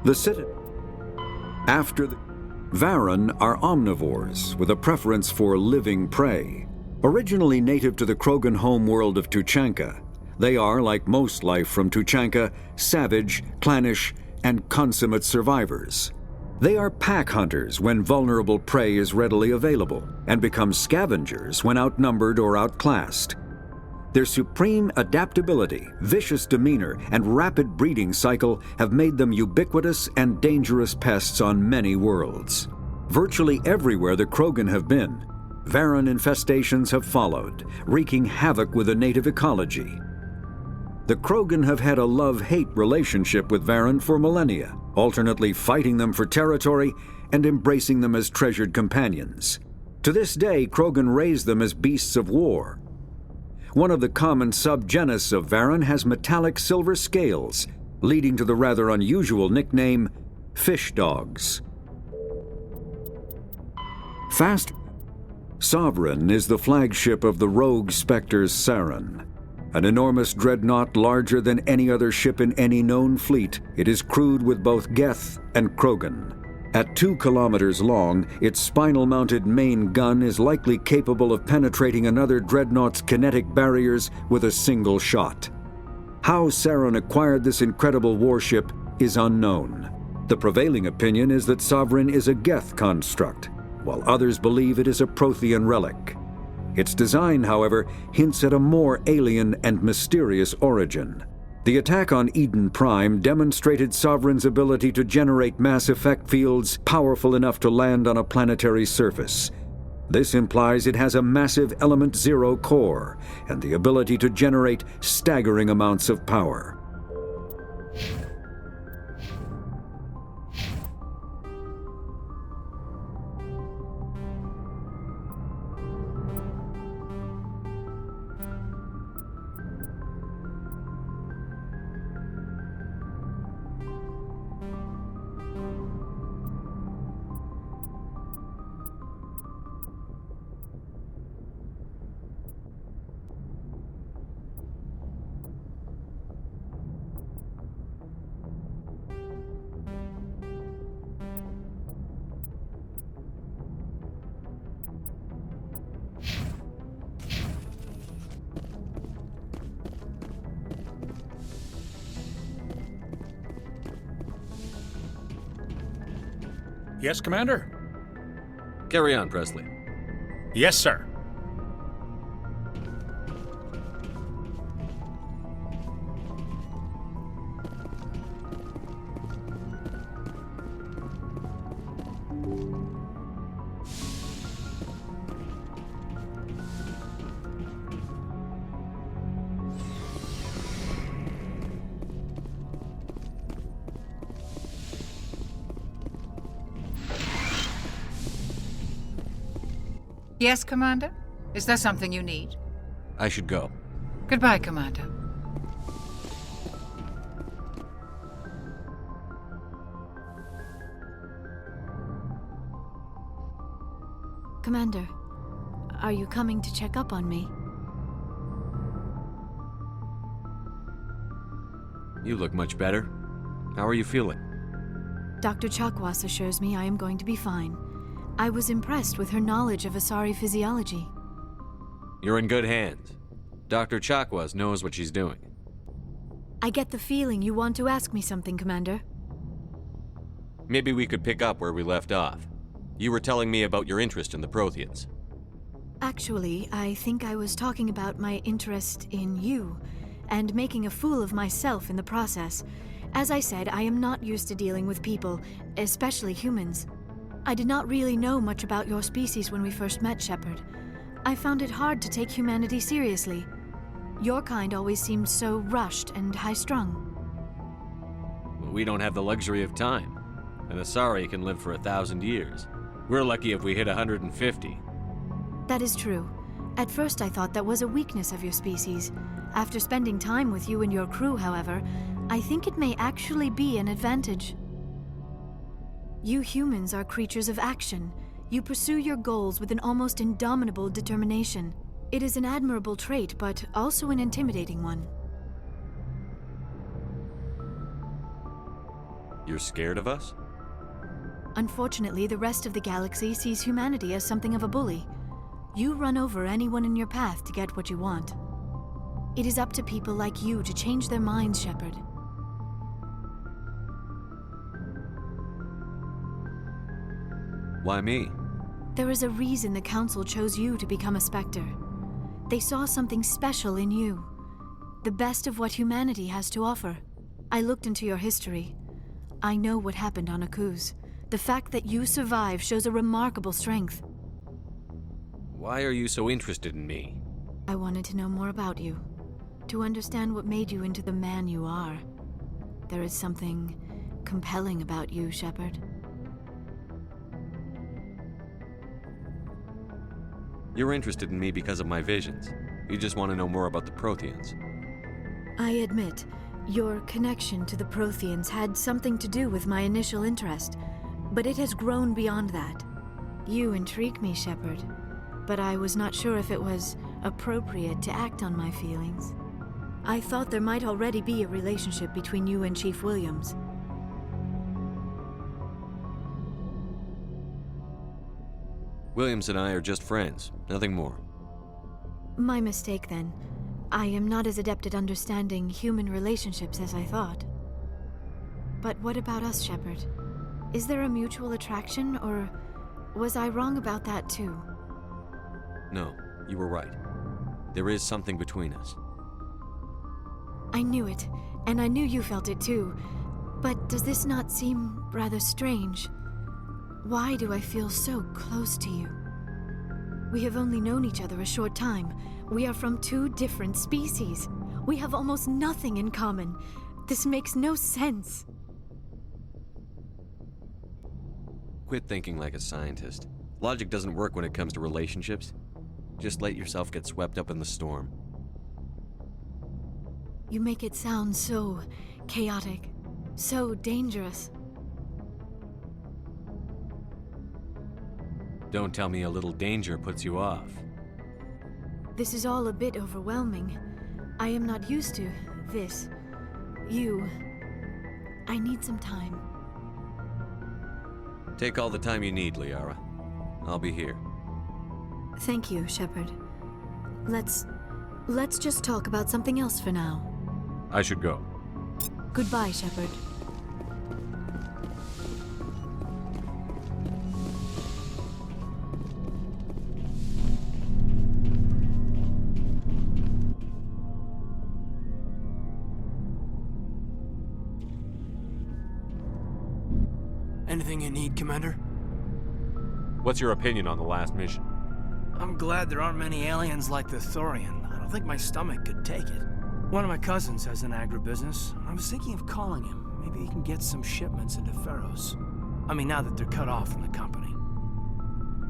The Citadel. After the Varren are omnivores with a preference for living prey. Originally native to the Krogan homeworld of Tuchanka, they are, like most life from Tuchanka, savage, clannish, and consummate survivors. They are pack hunters when vulnerable prey is readily available, and become scavengers when outnumbered or outclassed. Their supreme adaptability, vicious demeanor, and rapid breeding cycle have made them ubiquitous and dangerous pests on many worlds. Virtually everywhere the Krogan have been, Varren infestations have followed, wreaking havoc with the native ecology. The Krogan have had a love-hate relationship with Varren for millennia, alternately fighting them for territory and embracing them as treasured companions. To this day, Krogan raise them as beasts of war. One of the common subgenus of Varren has metallic silver scales, leading to the rather unusual nickname, fish dogs. Fast Sovereign is the flagship of the rogue Spectres Saren. An enormous dreadnought larger than any other ship in any known fleet, it is crewed with both Geth and Krogan. At 2 kilometers long, its spinal-mounted main gun is likely capable of penetrating another dreadnought's kinetic barriers with a single shot. How Saren acquired this incredible warship is unknown. The prevailing opinion is that Sovereign is a Geth construct, while others believe it is a Prothean relic. Its design, however, hints at a more alien and mysterious origin. The attack on Eden Prime demonstrated Sovereign's ability to generate mass effect fields powerful enough to land on a planetary surface. This implies it has a massive Element Zero core and the ability to generate staggering amounts of power. Yes, Commander? Carry on, Presley. Yes, sir. Yes, Commander? Is there something you need? I should go. Goodbye, Commander. Commander, are you coming to check up on me? You look much better. How are you feeling? Dr. Chakwas assures me I am going to be fine. I was impressed with her knowledge of Asari physiology. You're in good hands. Dr. Chakwas knows what she's doing. I get the feeling you want to ask me something, Commander. Maybe we could pick up where we left off. You were telling me about your interest in the Protheans. Actually, I think I was talking about my interest in you, and making a fool of myself in the process. As I said, I am not used to dealing with people, especially humans. I did not really know much about your species when we first met, Shepard. I found it hard to take humanity seriously. Your kind always seemed so rushed and high-strung. We don't have the luxury of time. An Asari can live for 1,000 years. We're lucky if we hit 150. That is true. At first I thought that was a weakness of your species. After spending time with you and your crew, however, I think it may actually be an advantage. You humans are creatures of action. You pursue your goals with an almost indomitable determination. It is an admirable trait, but also an intimidating one. You're scared of us? Unfortunately, the rest of the galaxy sees humanity as something of a bully. You run over anyone in your path to get what you want. It is up to people like you to change their minds, Shepard. Why me? There is a reason the Council chose you to become a Spectre. They saw something special in you. The best of what humanity has to offer. I looked into your history. I know what happened on Akuz. The fact that you survived shows a remarkable strength. Why are you so interested in me? I wanted to know more about you. To understand what made you into the man you are. There is something compelling about you, Shepard. You're interested in me because of my visions. You just want to know more about the Protheans. I admit, your connection to the Protheans had something to do with my initial interest, but it has grown beyond that. You intrigue me, Shepard, but I was not sure if it was appropriate to act on my feelings. I thought there might already be a relationship between you and Chief Williams. Williams and I are just friends, nothing more. My mistake, then. I am not as adept at understanding human relationships as I thought. But what about us, Shepard? Is there a mutual attraction, or was I wrong about that too? No, you were right. There is something between us. I knew it, and I knew you felt it too. But does this not seem rather strange? Why do I feel so close to you? We have only known each other a short time. We are from two different species. We have almost nothing in common. This makes no sense. Quit thinking like a scientist. Logic doesn't work when it comes to relationships. Just let yourself get swept up in the storm. You make it sound so chaotic, so dangerous. Don't tell me a little danger puts you off. This is all a bit overwhelming. I am not used to this. You. I need some time. Take all the time you need, Liara. I'll be here. Thank you, Shepard. Let's just talk about something else for now. I should go. Goodbye, Shepard. Anything you need, Commander? What's your opinion on the last mission? I'm glad there aren't many aliens like the Thorian. I don't think my stomach could take it. One of my cousins has an agribusiness. I was thinking of calling him. Maybe he can get some shipments into Ferros. I mean, now that they're cut off from the company.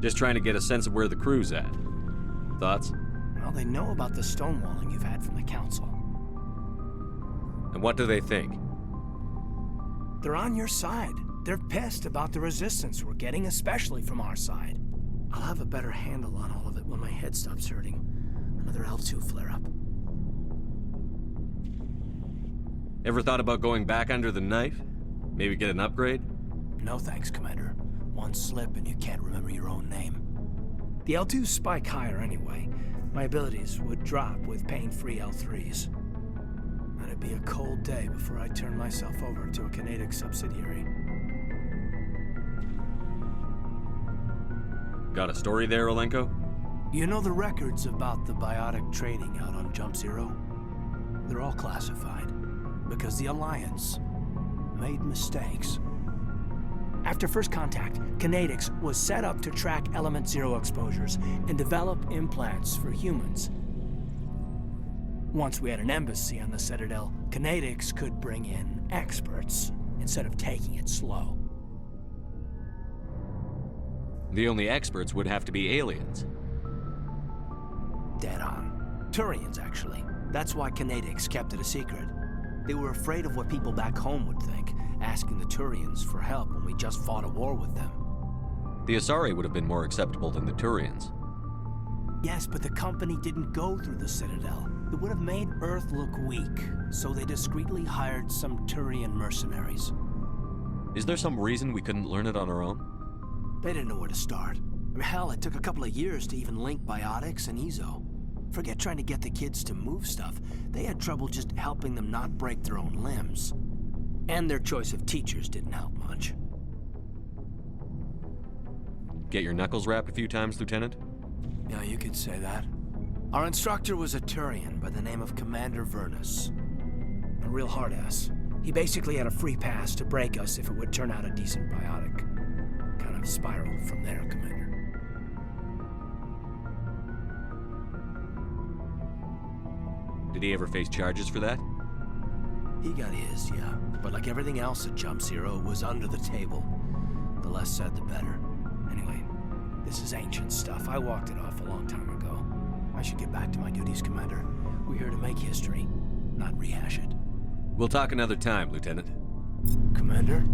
Just trying to get a sense of where the crew's at. Thoughts? Well, they know about the stonewalling you've had from the Council. And what do they think? They're on your side. They're pissed about the resistance we're getting, especially from our side. I'll have a better handle on all of it when my head stops hurting. Another L2 flare-up. Ever thought about going back under the knife? Maybe get an upgrade? No thanks, Commander. One slip and you can't remember your own name. The L2s spike higher anyway. My abilities would drop with pain-free L3s. And it'd be a cold day before I turn myself over to a Canadic subsidiary. Got a story there, Olenko? You know the records about the biotic trading out on Jump Zero? They're all classified, because the Alliance made mistakes. After first contact, Canadics was set up to track Element Zero exposures and develop implants for humans. Once we had an embassy on the Citadel, Canadics could bring in experts instead of taking it slow. The only experts would have to be aliens. Dead on. Turians, actually. That's why Canadics kept it a secret. They were afraid of what people back home would think, asking the Turians for help when we just fought a war with them. The Asari would have been more acceptable than the Turians. Yes, but the company didn't go through the Citadel. It would have made Earth look weak, so they discreetly hired some Turian mercenaries. Is there some reason we couldn't learn it on our own? They didn't know where to start. I mean, hell, it took a couple of years to even link biotics and ezo. Forget trying to get the kids to move stuff. They had trouble just helping them not break their own limbs. And their choice of teachers didn't help much. Get your knuckles rapped a few times, Lieutenant? Yeah, you could say that. Our instructor was a Turian by the name of Commander Vernus. A real hard-ass. He basically had a free pass to break us if it would turn out a decent biotic. Kind of spiraled from there, Commander. Did he ever face charges for that? He got his, yeah. But like everything else at Jump Zero, it was under the table. The less said, the better. Anyway, this is ancient stuff. I walked it off a long time ago. I should get back to my duties, Commander. We're here to make history, not rehash it. We'll talk another time, Lieutenant. Commander?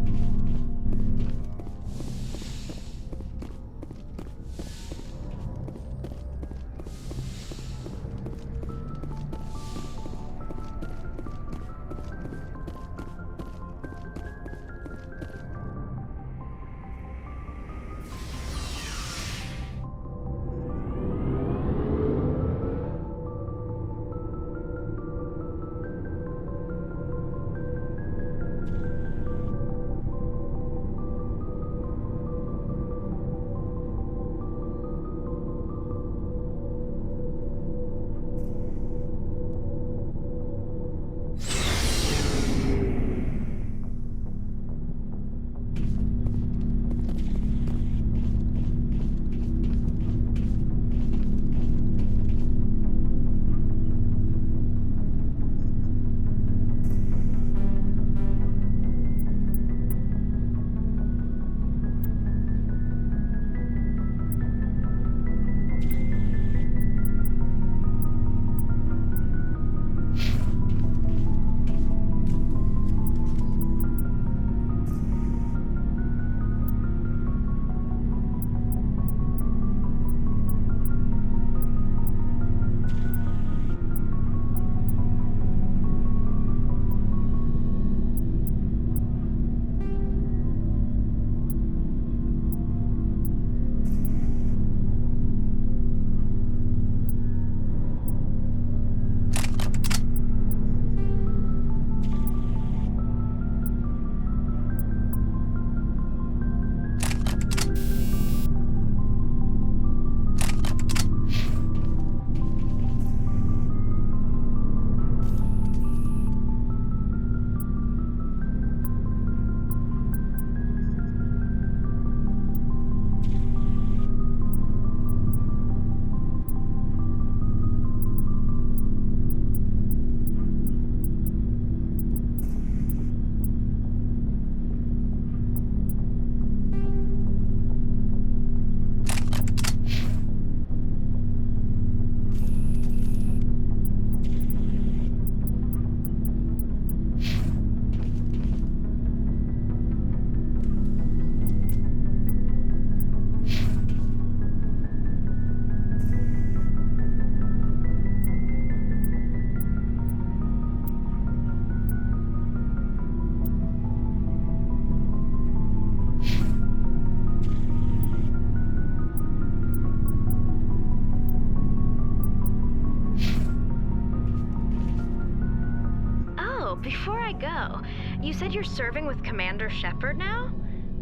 Before I go, you said you're serving with Commander Shepard now?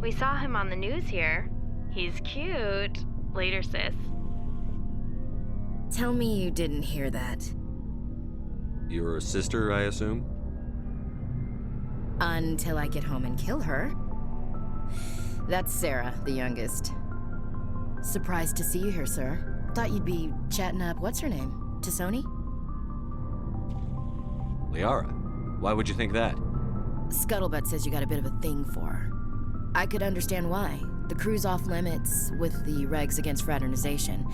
We saw him on the news here. He's cute. Later, sis. Tell me you didn't hear that. Your sister, I assume? Until I get home and kill her. That's Sarah, the youngest. Surprised to see you here, sir. Thought you'd be chatting up, what's her name? Tassoni? Liara. Why would you think that? Scuttlebutt says you got a bit of a thing for her. I could understand why. The crew's off limits with the regs against fraternization.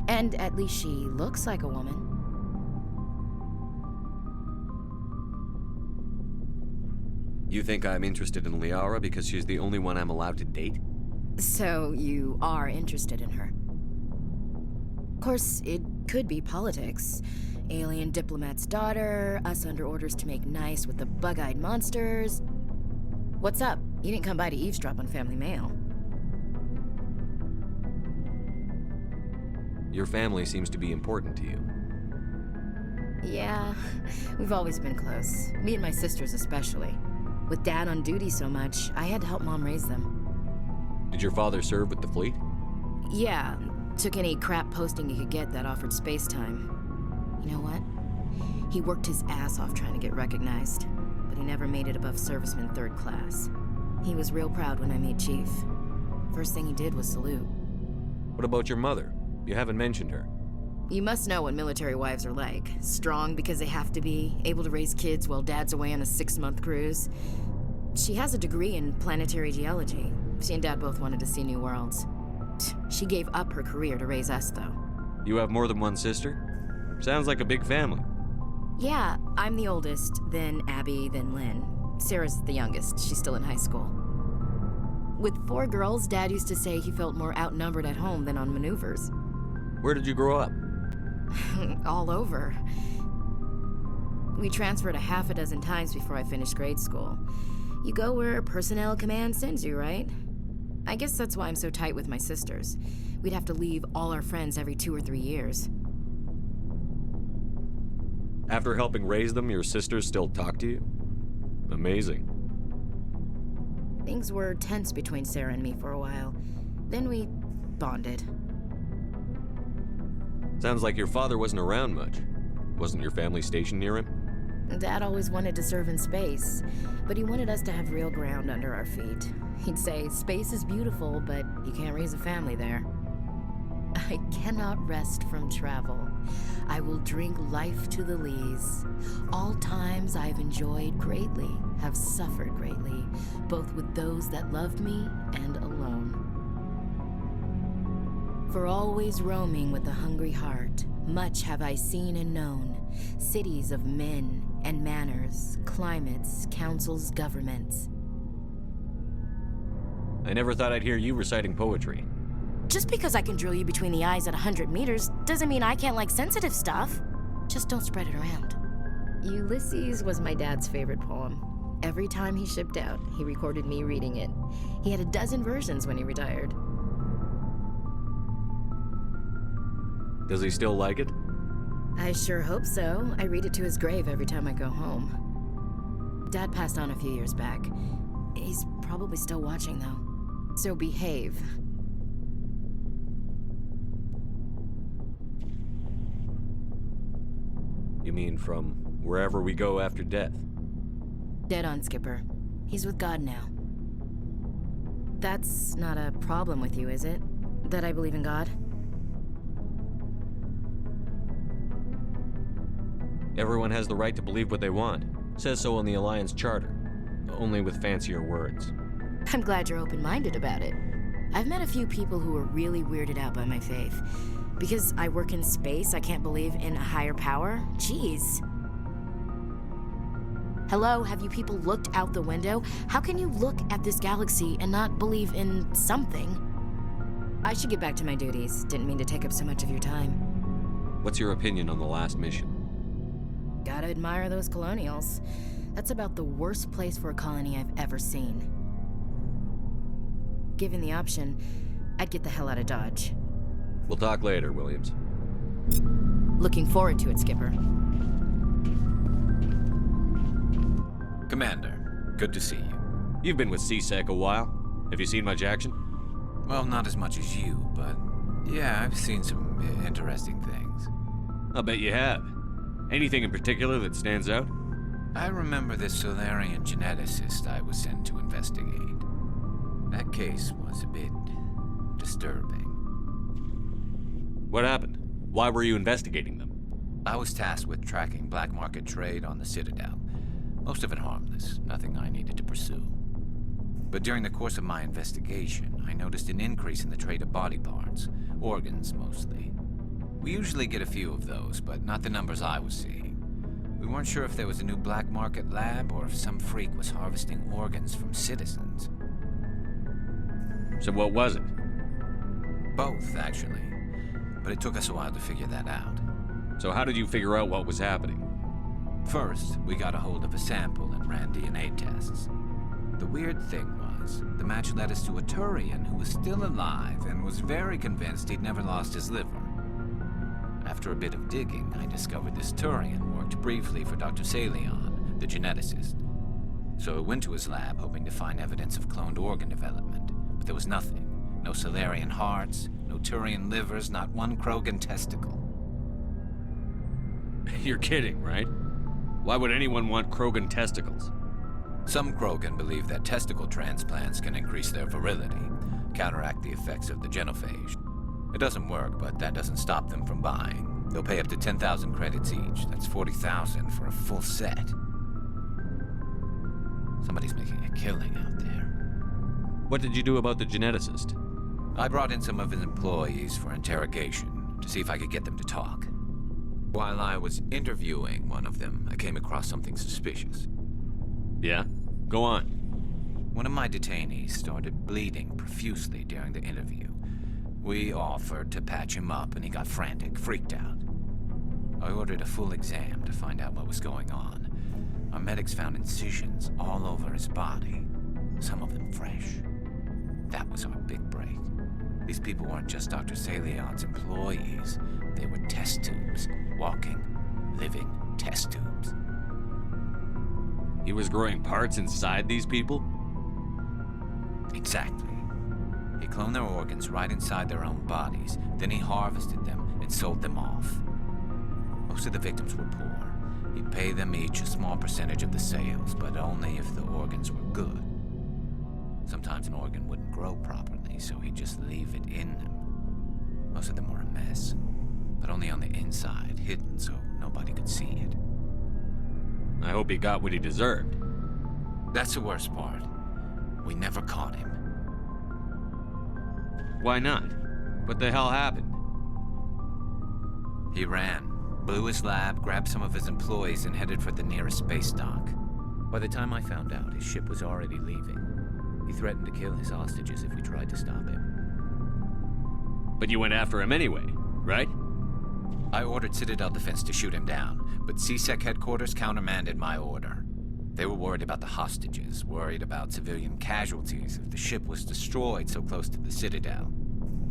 And at least she looks like a woman. You think I'm interested in Liara because she's the only one I'm allowed to date? So you are interested in her. Of course, it could be politics. Alien diplomat's daughter, us under orders to make nice with the bug-eyed monsters. What's up? He didn't come by to eavesdrop on family mail. Your family seems to be important to you. Yeah, we've always been close. Me and my sisters especially. With Dad on duty so much, I had to help Mom raise them. Did your father serve with the fleet? Yeah, took any crap posting he could get that offered space time. You know what? He worked his ass off trying to get recognized, but he never made it above serviceman 3rd class. He was real proud when I made Chief. First thing he did was salute. What about your mother? You haven't mentioned her. You must know what military wives are like. Strong because they have to be, able to raise kids while Dad's away on a 6-month cruise. She has a degree in planetary geology. She and Dad both wanted to see new worlds. She gave up her career to raise us, though. You have more than one sister? Sounds like a big family. Yeah, I'm the oldest, then Abby, then Lynn. Sarah's the youngest. She's still in high school. With 4 girls, Dad used to say he felt more outnumbered at home than on maneuvers. Where did you grow up? All over. We transferred a half a dozen times before I finished grade school. You go where personnel command sends you, right? I guess that's why I'm so tight with my sisters. We'd have to leave all our friends every 2 or 3 years. After helping raise them, your sisters still talk to you? Amazing. Things were tense between Sarah and me for a while. Then we bonded. Sounds like your father wasn't around much. Wasn't your family stationed near him? Dad always wanted to serve in space, but he wanted us to have real ground under our feet. He'd say, space is beautiful, but you can't raise a family there. I cannot rest from travel. I will drink life to the lees. All times I've enjoyed greatly, have suffered greatly, both with those that loved me and alone. For always roaming with a hungry heart, much have I seen and known, cities of men and manners, climates, councils, governments. I never thought I'd hear you reciting poetry. Just because I can drill you between the eyes at 100 meters doesn't mean I can't like sensitive stuff. Just don't spread it around. Ulysses was my dad's favorite poem. Every time he shipped out, he recorded me reading it. He had a dozen versions when he retired. Does he still like it? I sure hope so. I read it to his grave every time I go home. Dad passed on a few years back. He's probably still watching, though. So behave. You mean from wherever we go after death? Dead on, Skipper. He's with God now. That's not a problem with you, is it? That I believe in God? Everyone has the right to believe what they want. Says so in the Alliance Charter. Only with fancier words. I'm glad you're open-minded about it. I've met a few people who are really weirded out by my faith. Because I work in space, I can't believe in a higher power? Jeez. Hello, have you people looked out the window? How can you look at this galaxy and not believe in something? I should get back to my duties. Didn't mean to take up so much of your time. What's your opinion on the last mission? Gotta admire those colonials. That's about the worst place for a colony I've ever seen. Given the option, I'd get the hell out of Dodge. We'll talk later, Williams. Looking forward to it, Skipper. Commander, good to see you. You've been with CSEC a while. Have you seen much action? Well, not as much as you, but yeah, I've seen some interesting things. I'll bet you have. Anything in particular that stands out? I remember this Solarian geneticist I was sent to investigate. That case was a bit disturbing. What happened? Why were you investigating them? I was tasked with tracking black market trade on the Citadel. Most of it harmless, nothing I needed to pursue. But during the course of my investigation, I noticed an increase in the trade of body parts, organs mostly. We usually get a few of those, but not the numbers I was seeing. We weren't sure if there was a new black market lab or if some freak was harvesting organs from citizens. So what was it? Both, actually. But it took us a while to figure that out. So how did you figure out what was happening? First, we got a hold of a sample and ran DNA tests. The weird thing was, the match led us to a Turian who was still alive and was very convinced he'd never lost his liver. After a bit of digging, I discovered this Turian worked briefly for Dr. Salion, the geneticist. So I went to his lab hoping to find evidence of cloned organ development, but there was nothing. No Salarian hearts, no Turian livers, not one Krogan testicle. You're kidding, right? Why would anyone want Krogan testicles? Some Krogan believe that testicle transplants can increase their virility, counteract the effects of the genophage. It doesn't work, but that doesn't stop them from buying. They'll pay up to 10,000 credits each. That's 40,000 for a full set. Somebody's making a killing out there. What did you do about the geneticist? I brought in some of his employees for interrogation to see if I could get them to talk. While I was interviewing one of them, I came across something suspicious. Yeah? Go on. One of my detainees started bleeding profusely during the interview. We offered to patch him up and he got frantic, freaked out. I ordered a full exam to find out what was going on. Our medics found incisions all over his body, some of them fresh. That was our big break. These people weren't just Dr. Salion's employees. They were test tubes, walking, living test tubes. He was growing parts inside these people? Exactly. He cloned their organs right inside their own bodies. Then he harvested them and sold them off. Most of the victims were poor. He'd pay them each a small percentage of the sales, but only if the organs were good. Sometimes an organ wouldn't grow properly, so he'd just leave it in them. Most of them were a mess, but only on the inside, hidden so nobody could see it. I hope he got what he deserved. That's the worst part. We never caught him. Why not? What the hell happened? He ran, blew his lab, grabbed some of his employees, and headed for the nearest space dock. By the time I found out, his ship was already leaving. He threatened to kill his hostages if we tried to stop him. But you went after him anyway, right? I ordered Citadel Defense to shoot him down, but CSEC headquarters countermanded my order. They were worried about the hostages, worried about civilian casualties if the ship was destroyed so close to the Citadel.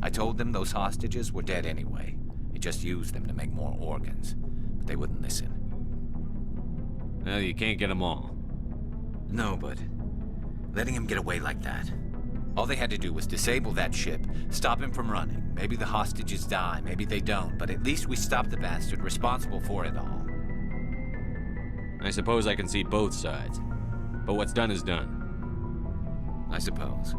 I told them those hostages were dead anyway. He just used them to make more organs, but they wouldn't listen. Well, you can't get them all. No, but letting him get away like that. All they had to do was disable that ship, stop him from running. Maybe the hostages die, maybe they don't, but at least we stopped the bastard responsible for it all. I suppose I can see both sides. But what's done is done. I suppose.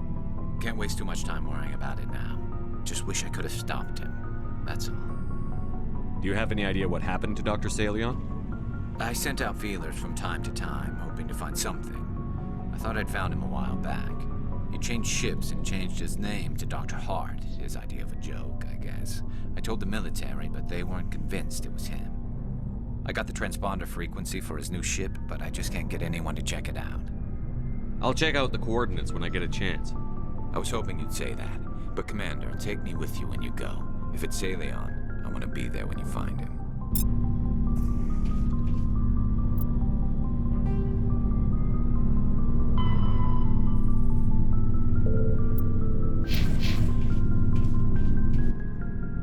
Can't waste too much time worrying about it now. Just wish I could have stopped him. That's all. Do you have any idea what happened to Dr. Salion? I sent out feelers from time to time, hoping to find something. I thought I'd found him a while back. He changed ships and changed his name to Dr. Hart, his idea of a joke, I guess. I told the military, but they weren't convinced it was him. I got the transponder frequency for his new ship, but I just can't get anyone to check it out. I'll check out the coordinates when I get a chance. I was hoping you'd say that, but Commander, take me with you when you go. If it's Salion, I want to be there when you find him.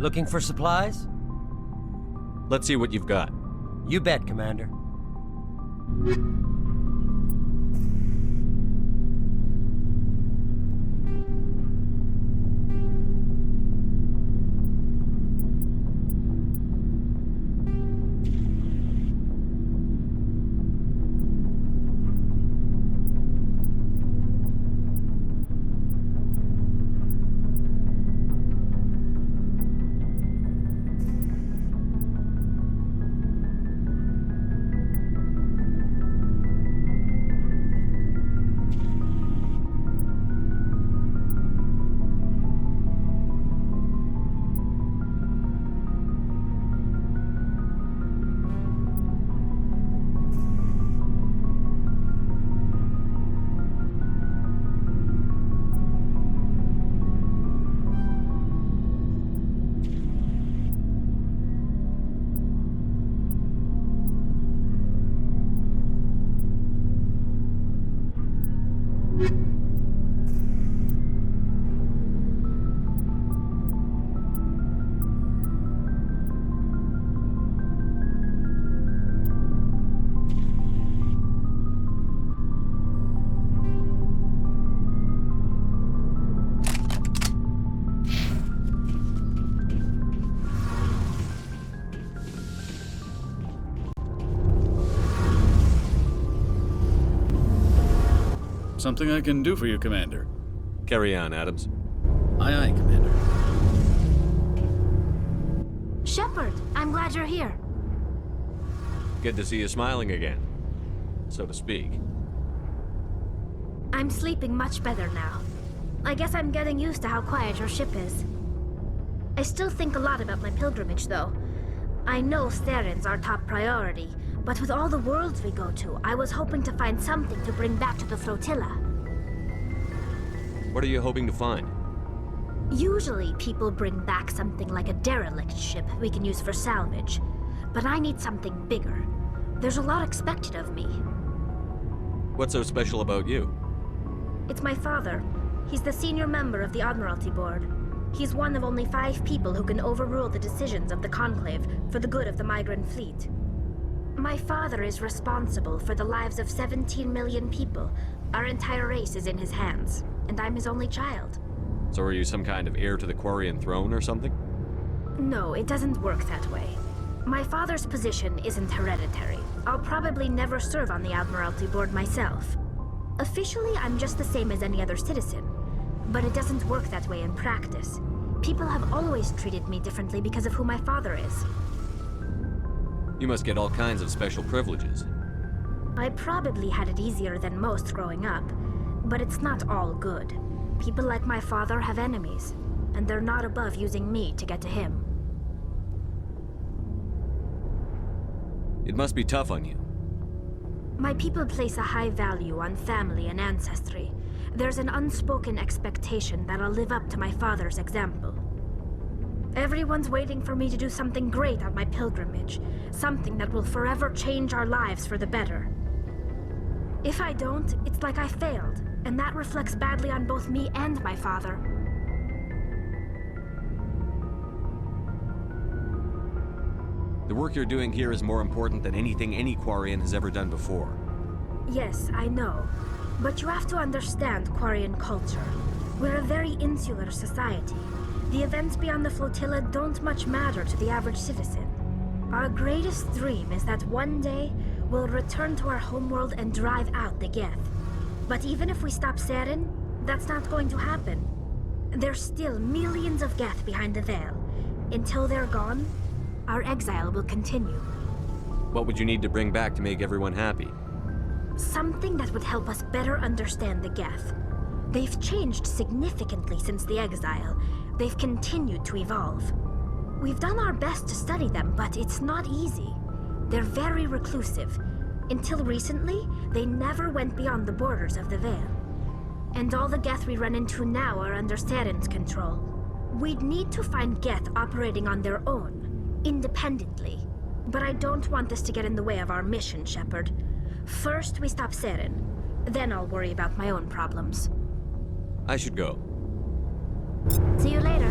Looking for supplies? Let's see what you've got. You bet, Commander. Something I can do for you, Commander. Carry on, Adams. Aye, aye, Commander. Shepard, I'm glad you're here. Good to see you smiling again, so to speak. I'm sleeping much better now. I guess I'm getting used to how quiet your ship is. I still think a lot about my pilgrimage, though. I know Steren's our top priority, but with all the worlds we go to, I was hoping to find something to bring back to the flotilla. What are you hoping to find? Usually, people bring back something like a derelict ship we can use for salvage. But I need something bigger. There's a lot expected of me. What's so special about you? It's my father. He's the senior member of the Admiralty Board. He's one of only 5 people who can overrule the decisions of the Conclave for the good of the migrant fleet. My father is responsible for the lives of 17 million people. Our entire race is in his hands, and I'm his only child. So are you some kind of heir to the Quarian throne or something? No, it doesn't work that way. My father's position isn't hereditary. I'll probably never serve on the Admiralty Board myself. Officially, I'm just the same as any other citizen. But it doesn't work that way in practice. People have always treated me differently because of who my father is. You must get all kinds of special privileges. I probably had it easier than most growing up, but it's not all good. People like my father have enemies, and they're not above using me to get to him. It must be tough on you. My people place a high value on family and ancestry. There's an unspoken expectation that I'll live up to my father's example. Everyone's waiting for me to do something great on my pilgrimage, something that will forever change our lives for the better. If I don't, it's like I failed, and that reflects badly on both me and my father. The work you're doing here is more important than anything any Quarian has ever done before. Yes, I know. But you have to understand Quarian culture. We're a very insular society. The events beyond the flotilla don't much matter to the average citizen. Our greatest dream is that one day we'll return to our homeworld and drive out the Geth. But even if we stop Seren, that's not going to happen. There's still millions of Geth behind the veil. Until they're gone, our exile will continue. What would you need to bring back to make everyone happy? Something that would help us better understand the Geth. They've changed significantly since the exile. They've continued to evolve. We've done our best to study them, but it's not easy. They're very reclusive. Until recently, they never went beyond the borders of the Veil. And all the Geth we run into now are under Seren's control. We'd need to find Geth operating on their own, independently. But I don't want this to get in the way of our mission, Shepard. First, we stop Seren. Then I'll worry about my own problems. I should go. See you later.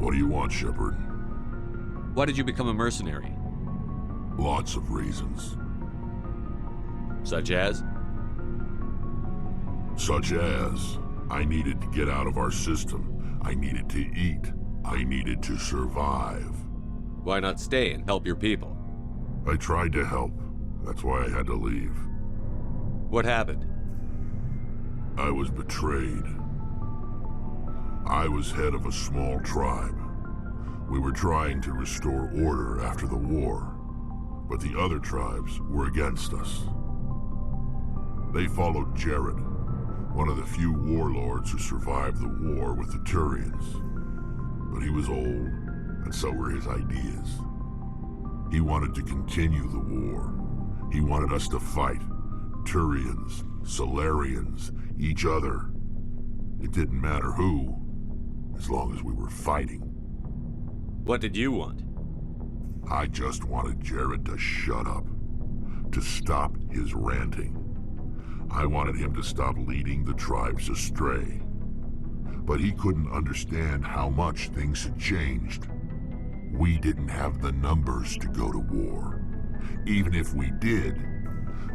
What do you want, Shepard? Why did you become a mercenary? Lots of reasons. Such as? Such as, I needed to get out of our system. I needed to eat. I needed to survive. Why not stay and help your people? I tried to help. That's why I had to leave. What happened? I was betrayed. I was head of a small tribe. We were trying to restore order after the war, but the other tribes were against us. They followed Jared, one of the few warlords who survived the war with the Turians. But he was old, and so were his ideas. He wanted to continue the war. He wanted us to fight. Turians, Solarians, each other. It didn't matter who, as long as we were fighting. What did you want? I just wanted Jared to shut up, to stop his ranting. I wanted him to stop leading the tribes astray. But he couldn't understand how much things had changed. We didn't have the numbers to go to war. Even if we did,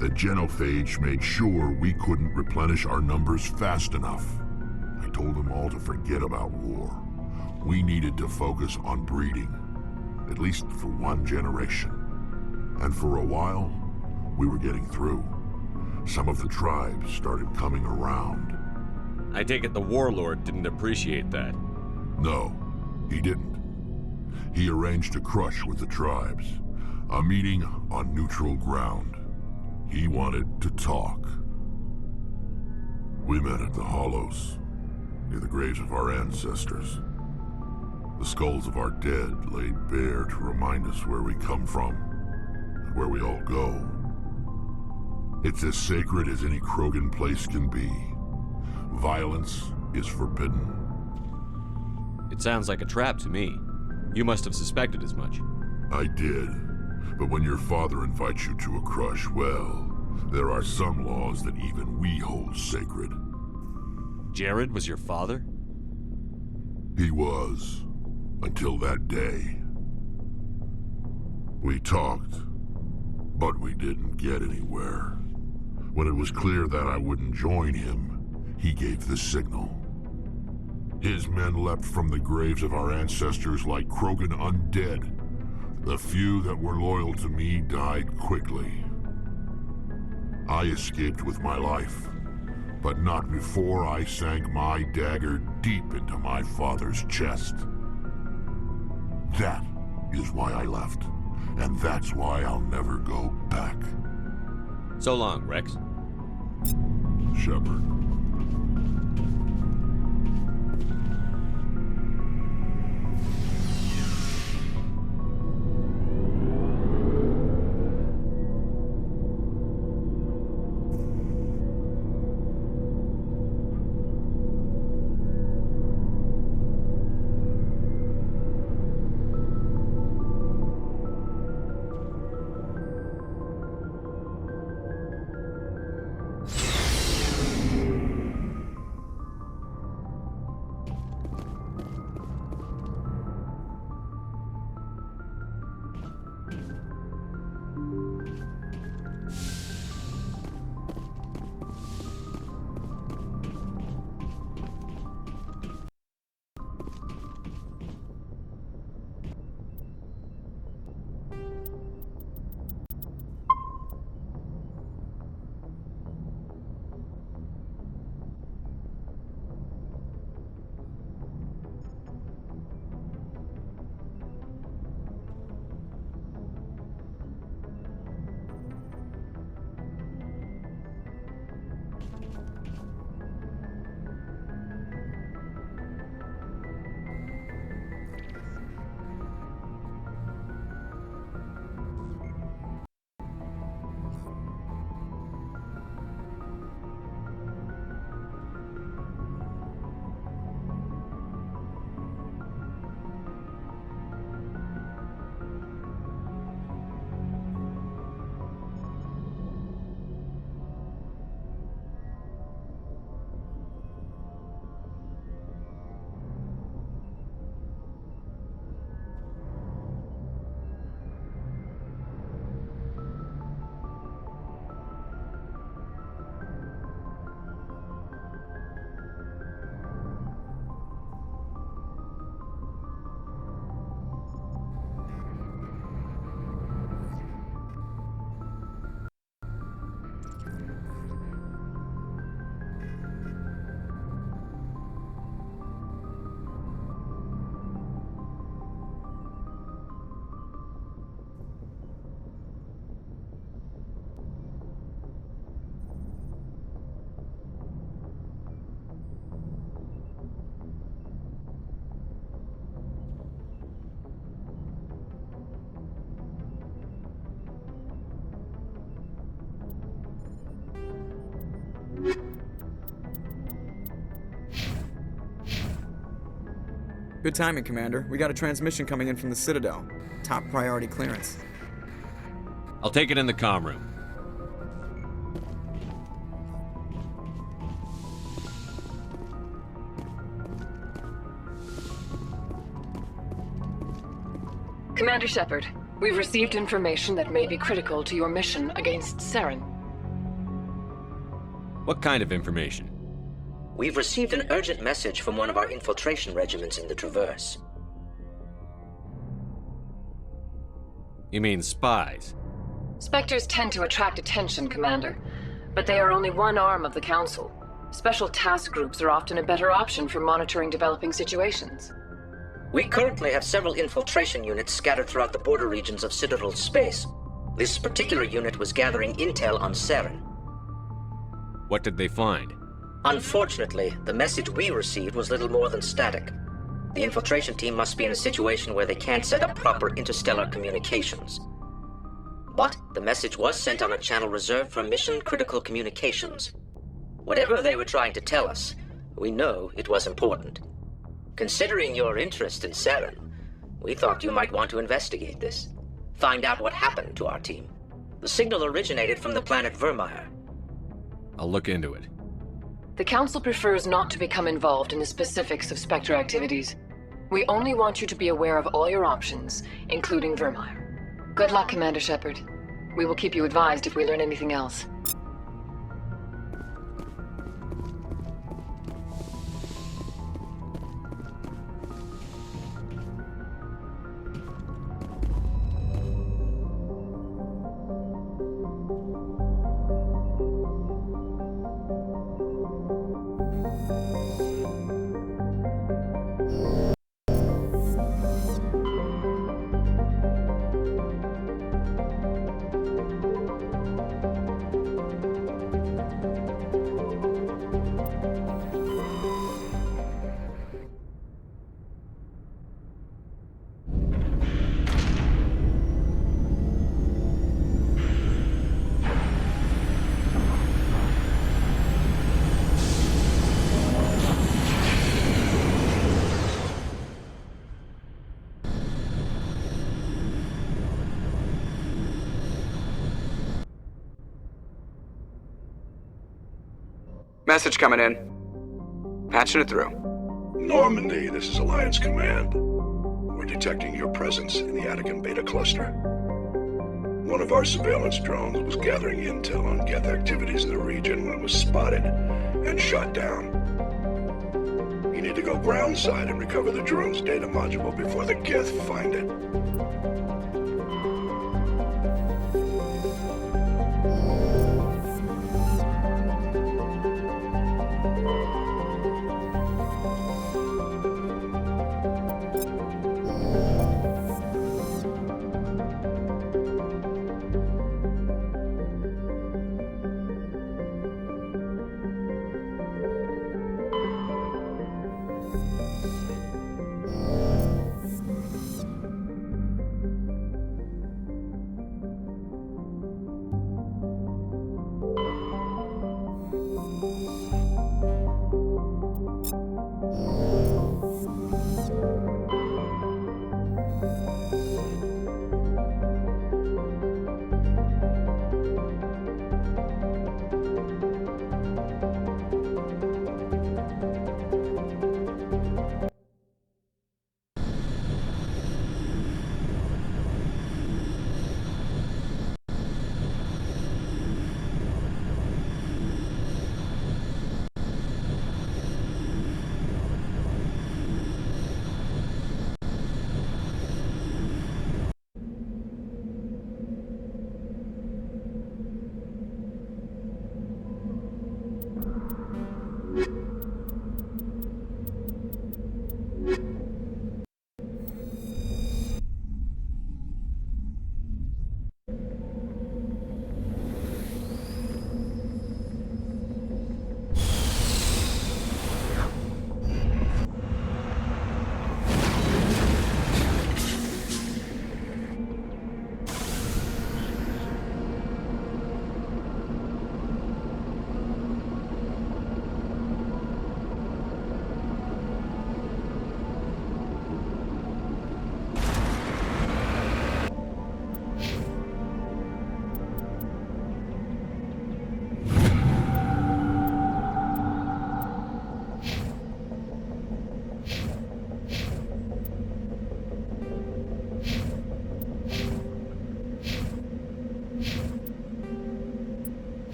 the genophage made sure we couldn't replenish our numbers fast enough. I told them all to forget about war. We needed to focus on breeding, at least for one generation. And for a while, we were getting through. Some of the tribes started coming around. I take it the warlord didn't appreciate that. No, he didn't. He arranged a crush with the tribes, a meeting on neutral ground. He wanted to talk. We met at the Hollows, near the graves of our ancestors. The skulls of our dead laid bare to remind us where we come from and where we all go. It's as sacred as any Krogan place can be. Violence is forbidden. It sounds like a trap to me. You must have suspected as much. I did. But when your father invites you to a crush, well, there are some laws that even we hold sacred. Jared was your father? He was. Until that day. We talked, but we didn't get anywhere. When it was clear that I wouldn't join him, he gave the signal. His men leapt from the graves of our ancestors like Krogan undead. The few that were loyal to me died quickly. I escaped with my life, but not before I sank my dagger deep into my father's chest. That is why I left, and that's why I'll never go back. So long, Rex. Shepard. Good timing, Commander. We got a transmission coming in from the Citadel. Top priority clearance. I'll take it in the comm room. Commander Shepard, we've received information that may be critical to your mission against Saren. What kind of information? We've received an urgent message from one of our infiltration regiments in the Traverse. You mean spies? Spectres tend to attract attention, Commander, but they are only one arm of the Council. Special task groups are often a better option for monitoring developing situations. We currently have several infiltration units scattered throughout the border regions of Citadel space. This particular unit was gathering intel on Saren. What did they find? Unfortunately, the message we received was little more than static. The infiltration team must be in a situation where they can't set up proper interstellar communications. But the message was sent on a channel reserved for mission-critical communications. Whatever they were trying to tell us, we know it was important. Considering your interest in Saren, we thought you might want to investigate this. Find out what happened to our team. The signal originated from the planet Vermeer. I'll look into it. The Council prefers not to become involved in the specifics of Spectre activities. We only want you to be aware of all your options, including Vermeer. Good luck, Commander Shepard. We will keep you advised if we learn anything else. Message coming in. Patching it through. Normandy, this is Alliance Command. We're detecting your presence in the Attican Beta Cluster. One of our surveillance drones was gathering intel on Geth activities in the region when it was spotted and shot down. You need to go groundside and recover the drone's data module before the Geth find it.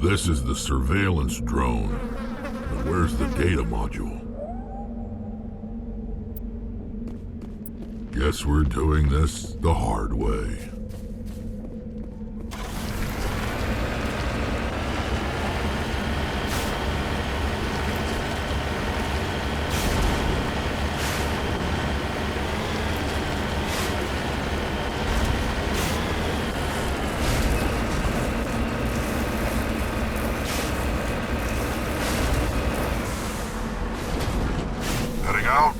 This is the surveillance drone. But where's the data module? Guess we're doing this the hard way. Heading out?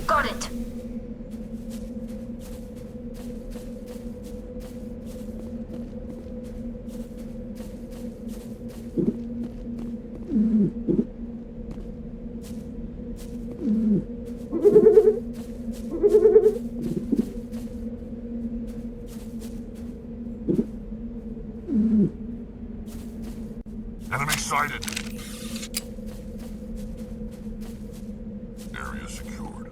Got it. Enemy sighted. Area secured.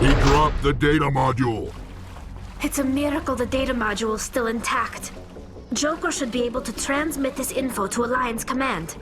He dropped the data module. It's a miracle the data module is still intact. Joker should be able to transmit this info to Alliance Command.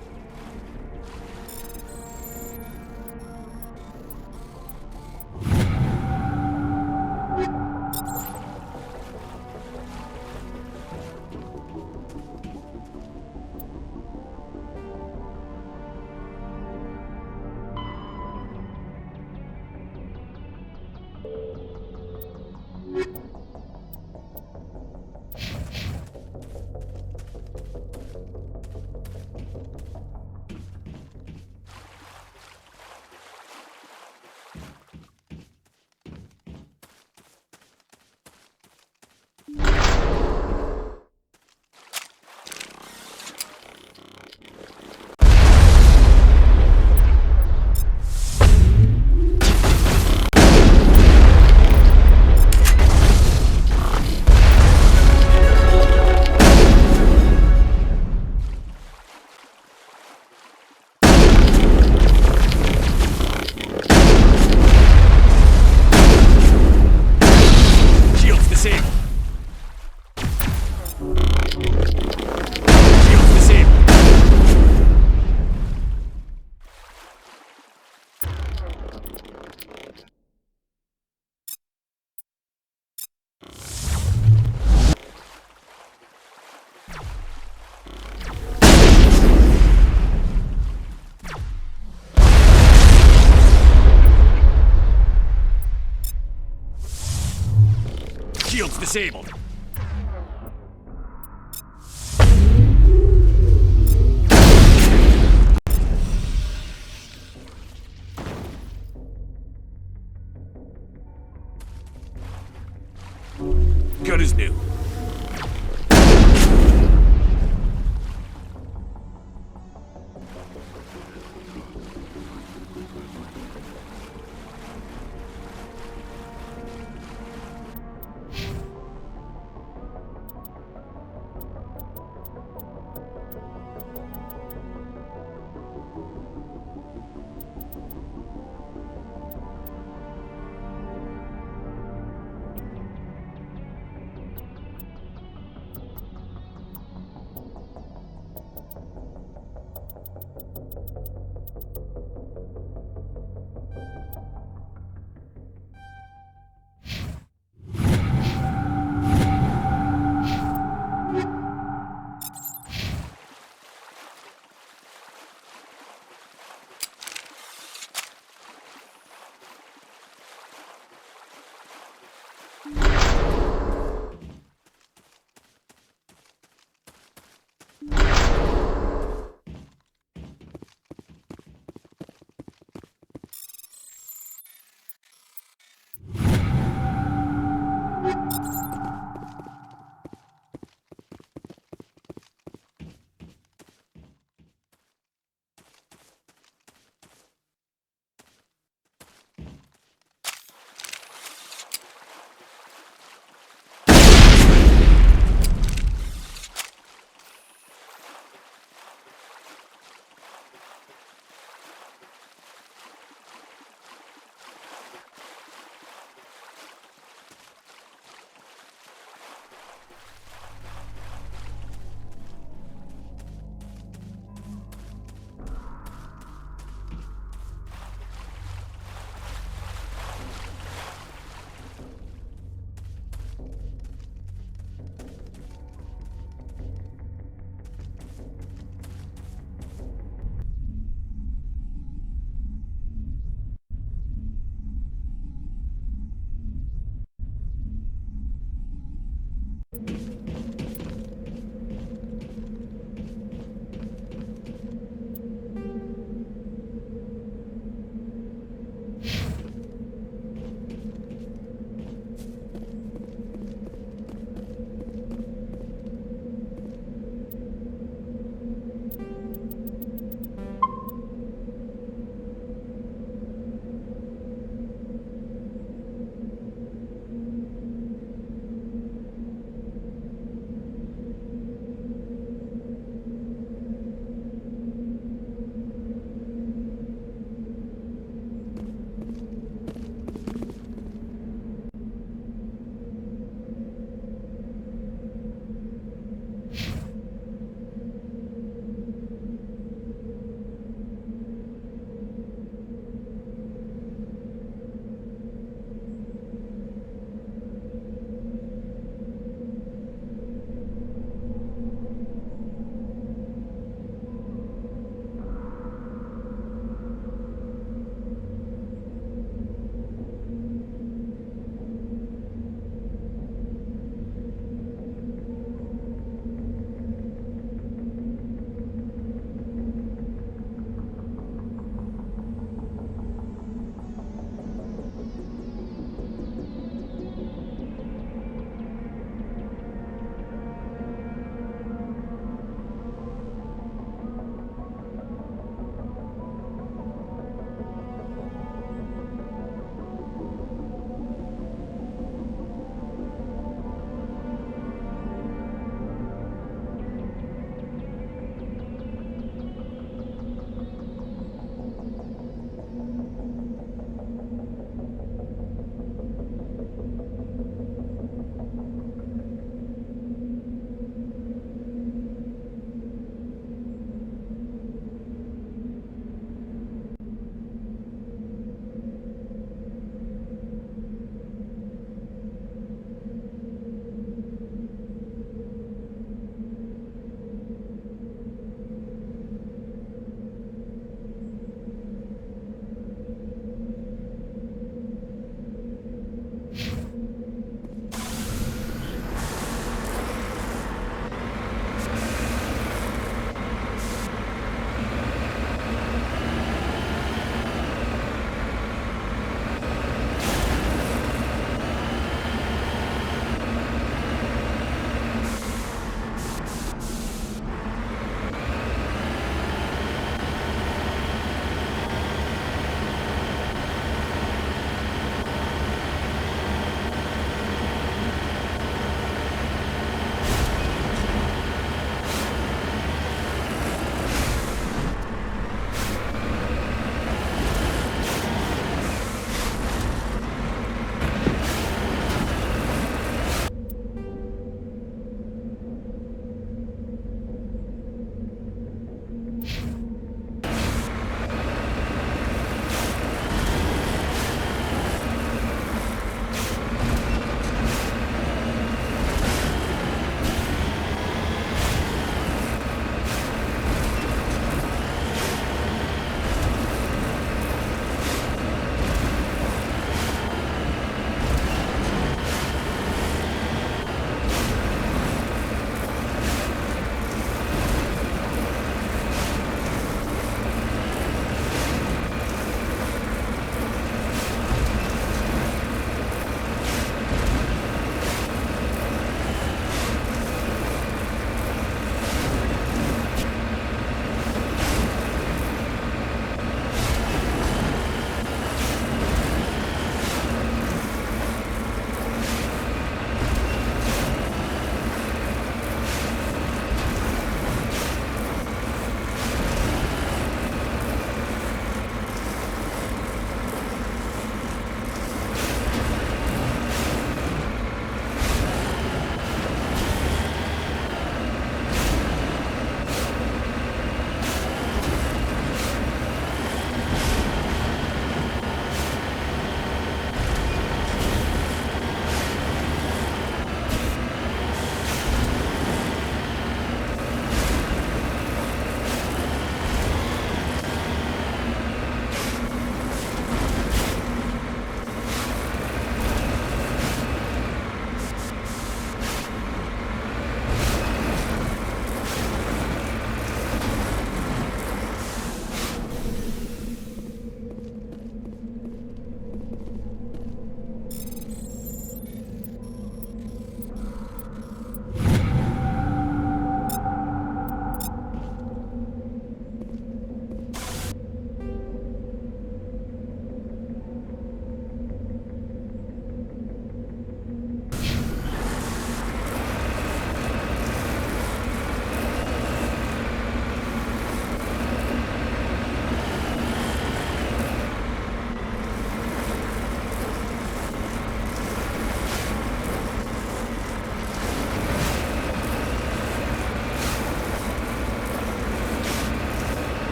Shields disabled. Gun is new.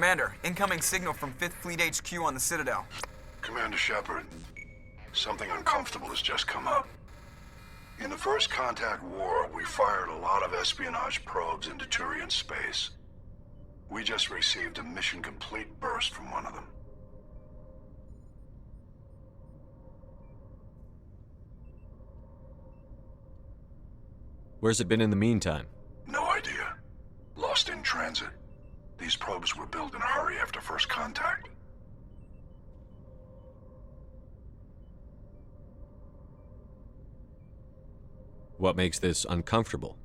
Commander, incoming signal from 5th Fleet HQ on the Citadel. Commander Shepard, something uncomfortable has just come up. In the First Contact War, we fired a lot of espionage probes into Turian space. We just received a mission complete burst from one of them. Where's it been in the meantime? No idea. Lost in transit. These probes were built in a hurry after First Contact. What makes this uncomfortable?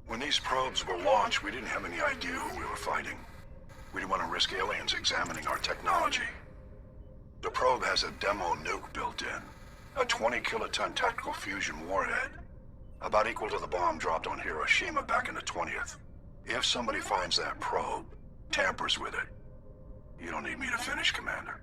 When these probes were launched, we didn't have any idea who we were fighting. We didn't want to risk aliens examining our technology. The probe has a demo nuke built in. A 20-kiloton tactical fusion warhead. About equal to the bomb dropped on Hiroshima back in the 20th. If somebody finds that probe, tampers with it, you don't need me to finish, Commander.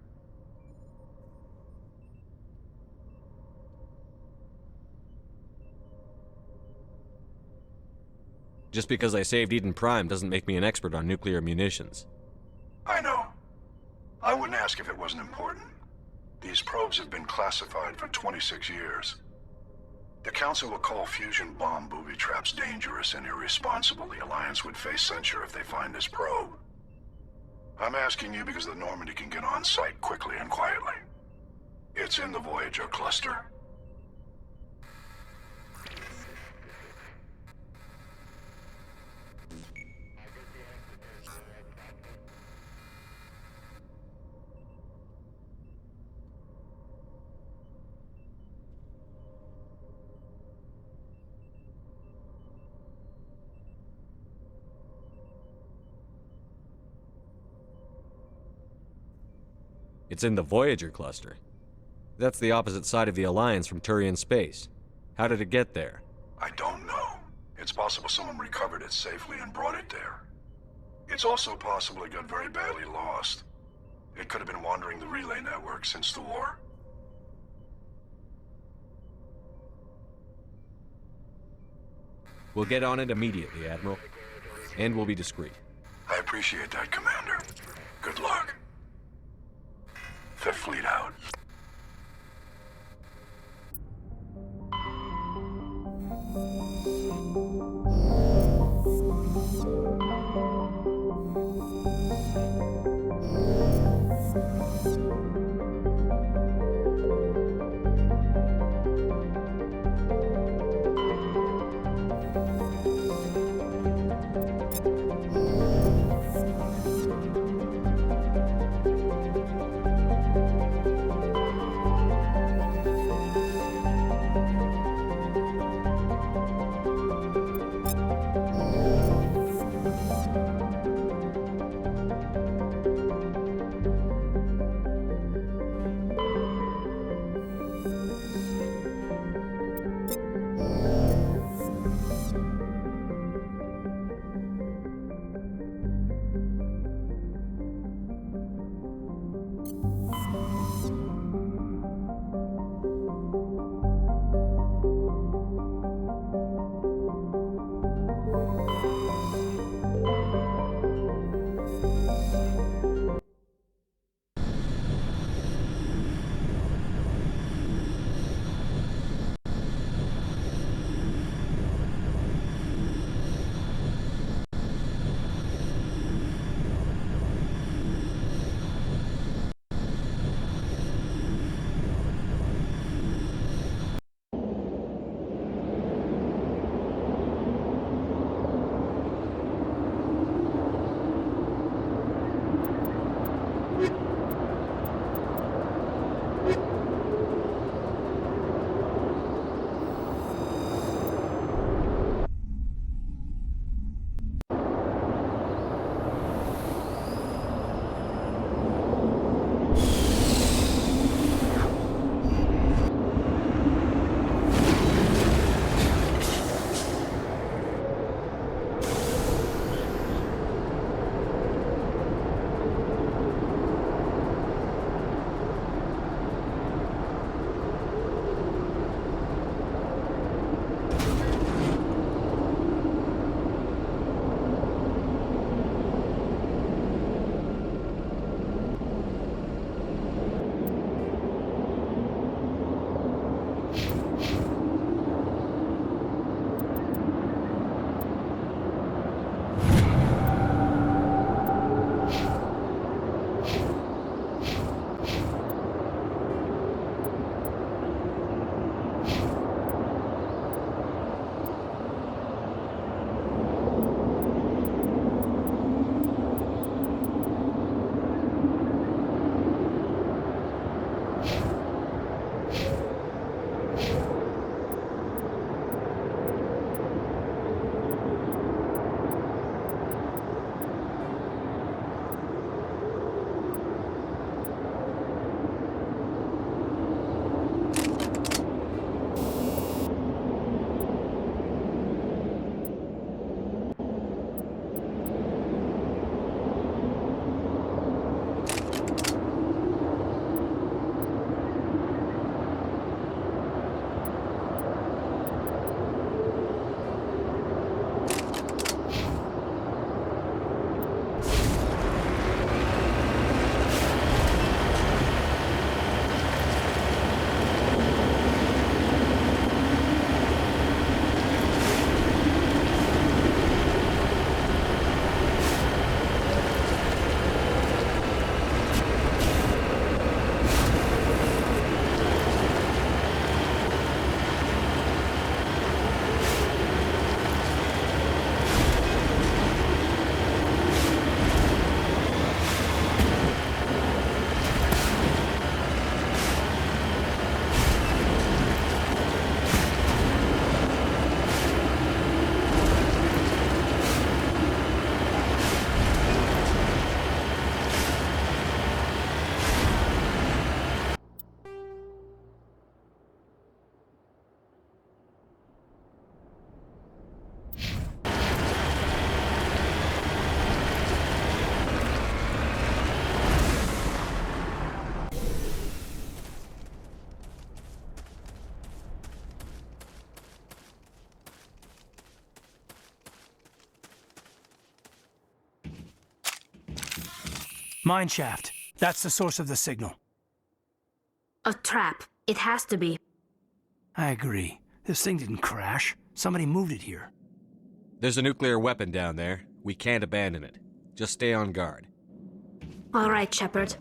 Just because I saved Eden Prime doesn't make me an expert on nuclear munitions. I know. I wouldn't ask if it wasn't important. These probes have been classified for 26 years. The Council will call fusion bomb booby traps dangerous and irresponsible. The Alliance would face censure if they find this probe. I'm asking you because the Normandy can get on site quickly and quietly. It's in the Voyager cluster. It's in the Voyager cluster. That's the opposite side of the Alliance from Turian space. How did it get there? I don't know. It's possible someone recovered it safely and brought it there. It's also possible it got very badly lost. It could have been wandering the relay network since the war. We'll get on it immediately, Admiral. And we'll be discreet. I appreciate that, Commander. Good luck. Fifth Fleet out. Mine shaft. That's the source of the signal. A trap. It has to be. I agree. This thing didn't crash. Somebody moved it here. There's a nuclear weapon down there. We can't abandon it. Just stay on guard. All right, Shepard.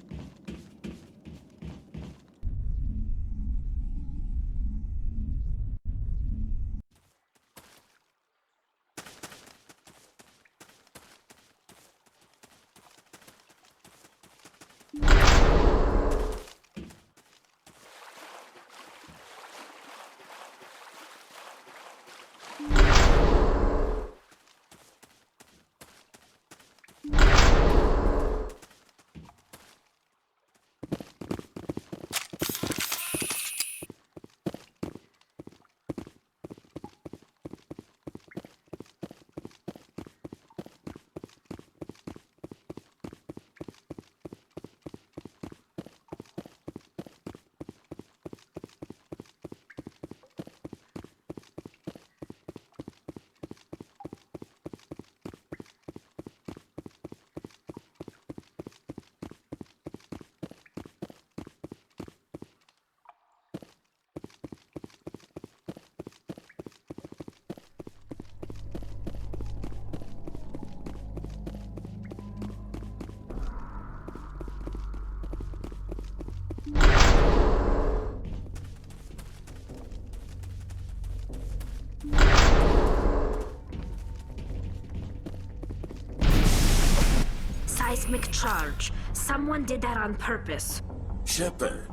Seismic charge. Someone did that on purpose. Shepard.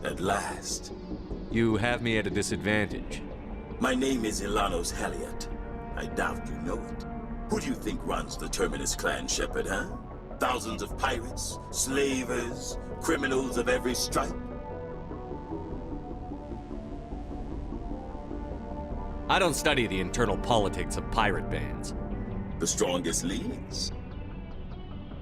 At last. You have me at a disadvantage. My name is Ilanos Heliot. I doubt you know it. Who do you think runs the Terminus clan, Shepard, huh? Thousands of pirates, slavers, criminals of every stripe? I don't study the internal politics of pirate bands. The strongest leads?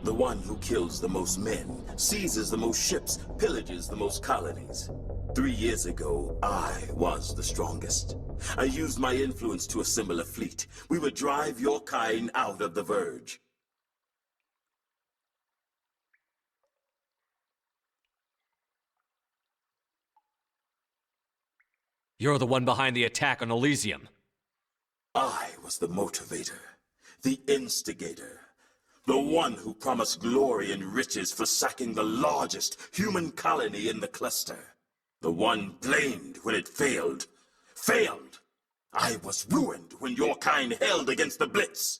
The one who kills the most men, seizes the most ships, pillages the most colonies. 3 years ago, I was the strongest. I used my influence to assemble a fleet. We would drive your kind out of the Verge. You're the one behind the attack on Elysium. I was the motivator, the instigator. The one who promised glory and riches for sacking the largest human colony in the cluster. The one blamed when it failed. Failed! I was ruined when your kind held against the Blitz.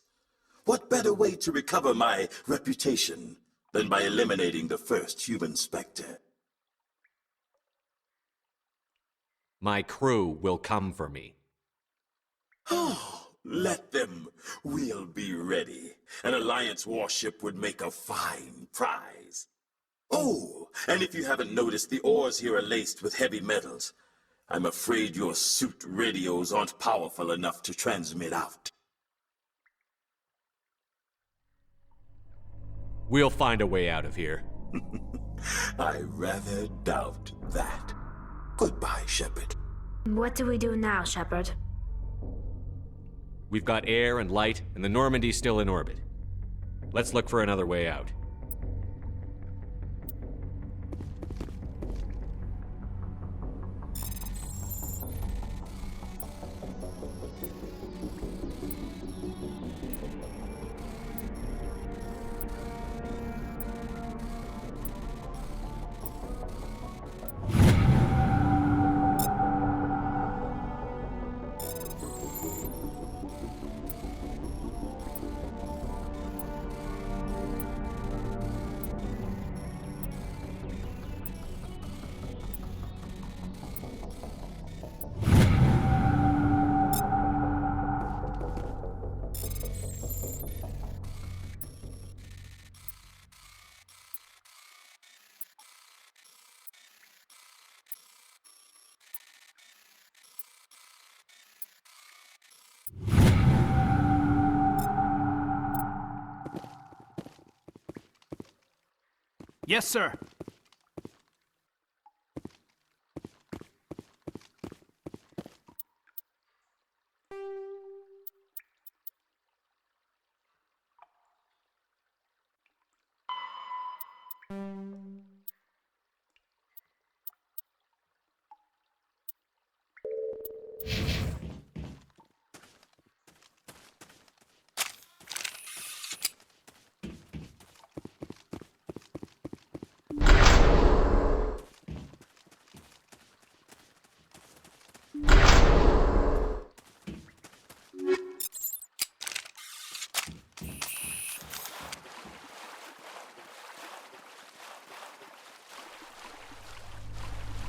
What better way to recover my reputation than by eliminating the first human Spectre? My crew will come for me. Oh, let them. We'll be ready. An Alliance warship would make a fine prize. Oh, and if you haven't noticed, the ores here are laced with heavy metals. I'm afraid your suit radios aren't powerful enough to transmit out. We'll find a way out of here. I rather doubt that. Goodbye, Shepard. What do we do now, Shepard? We've got air and light, and the Normandy's still in orbit. Let's look for another way out. Yes, sir.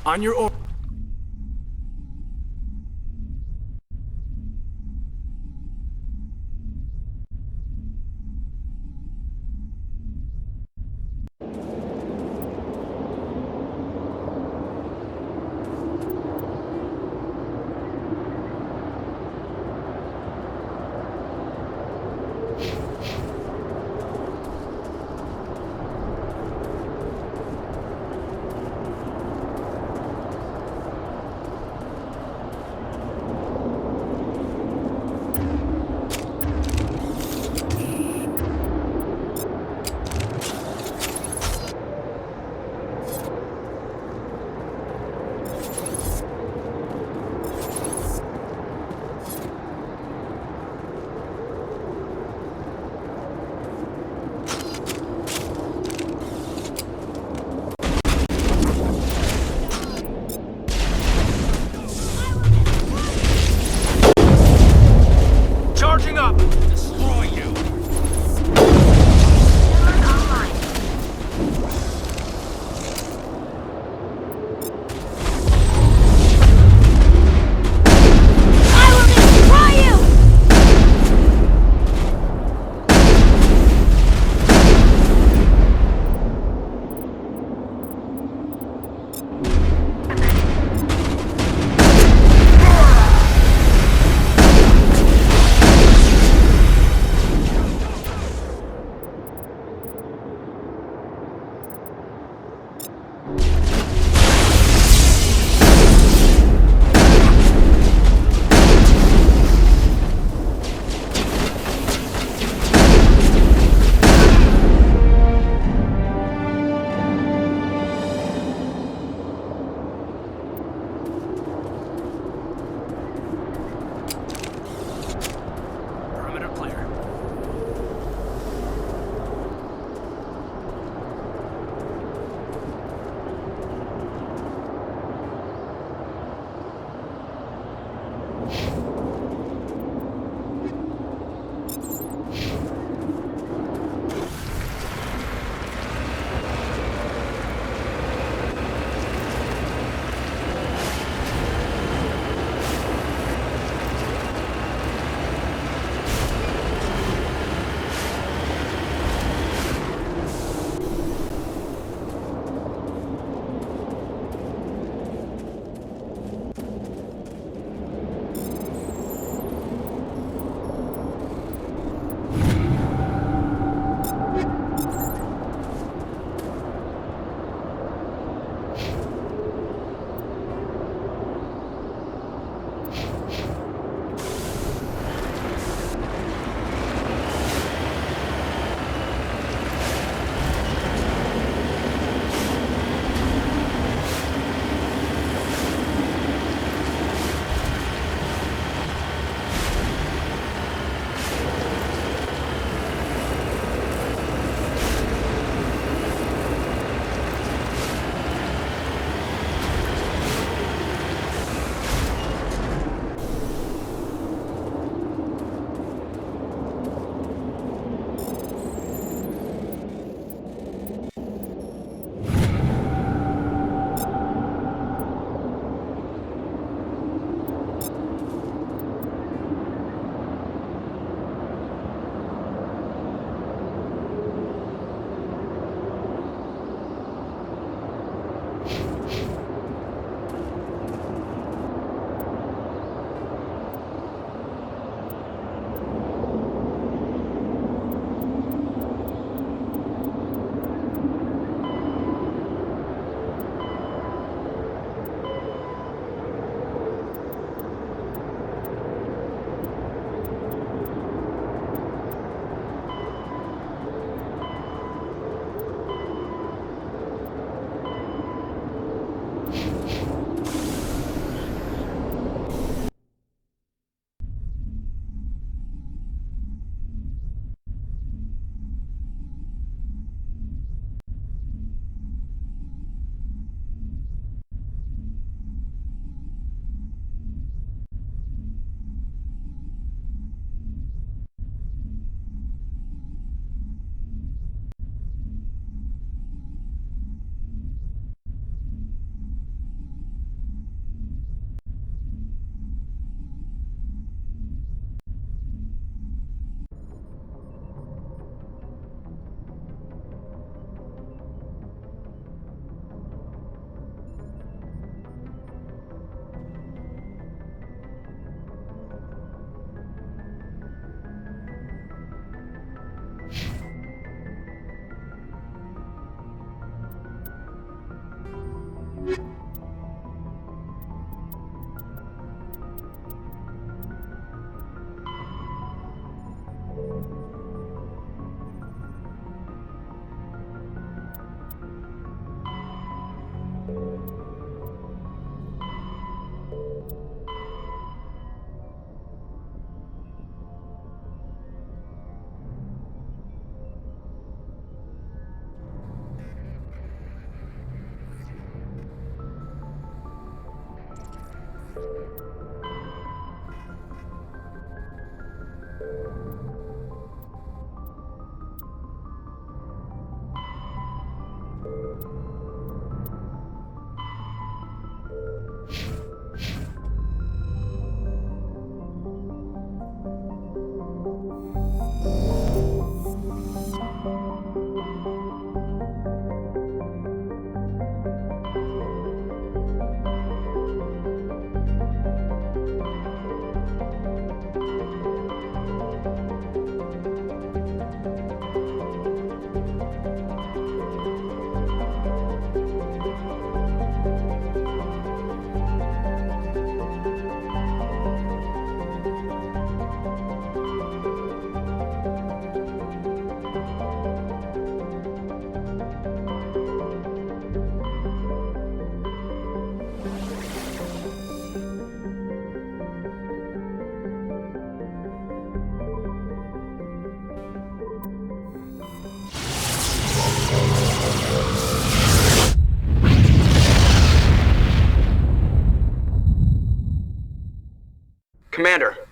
On your order.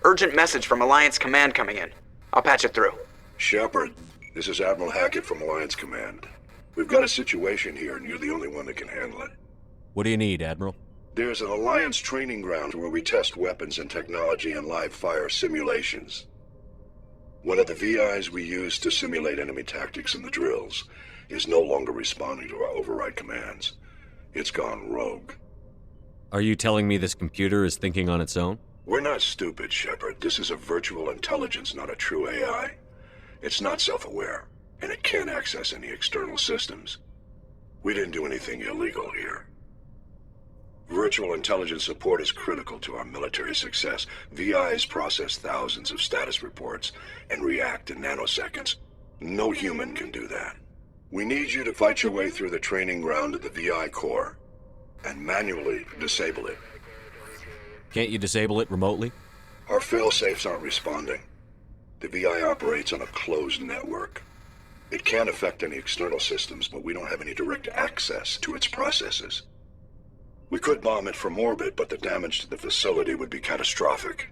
Urgent message from Alliance Command coming in. I'll patch it through. Shepard, this is Admiral Hackett from Alliance Command. We've got a situation here, and you're the only one that can handle it. What do you need, Admiral? There's an Alliance training ground where we test weapons and technology in live fire simulations. One of the VIs we use to simulate enemy tactics in the drills is no longer responding to our override commands. It's gone rogue. Are you telling me this computer is thinking on its own? We're not stupid, Shepard. This is a virtual intelligence, not a true AI. It's not self-aware, and it can't access any external systems. We didn't do anything illegal here. Virtual intelligence support is critical to our military success. VIs process thousands of status reports and react in nanoseconds. No human can do that. We need you to fight your way through the training ground of the VI core and manually disable it. Can't you disable it remotely? Our failsafes aren't responding. The VI operates on a closed network. It can't affect any external systems, but we don't have any direct access to its processes. We could bomb it from orbit, but the damage to the facility would be catastrophic.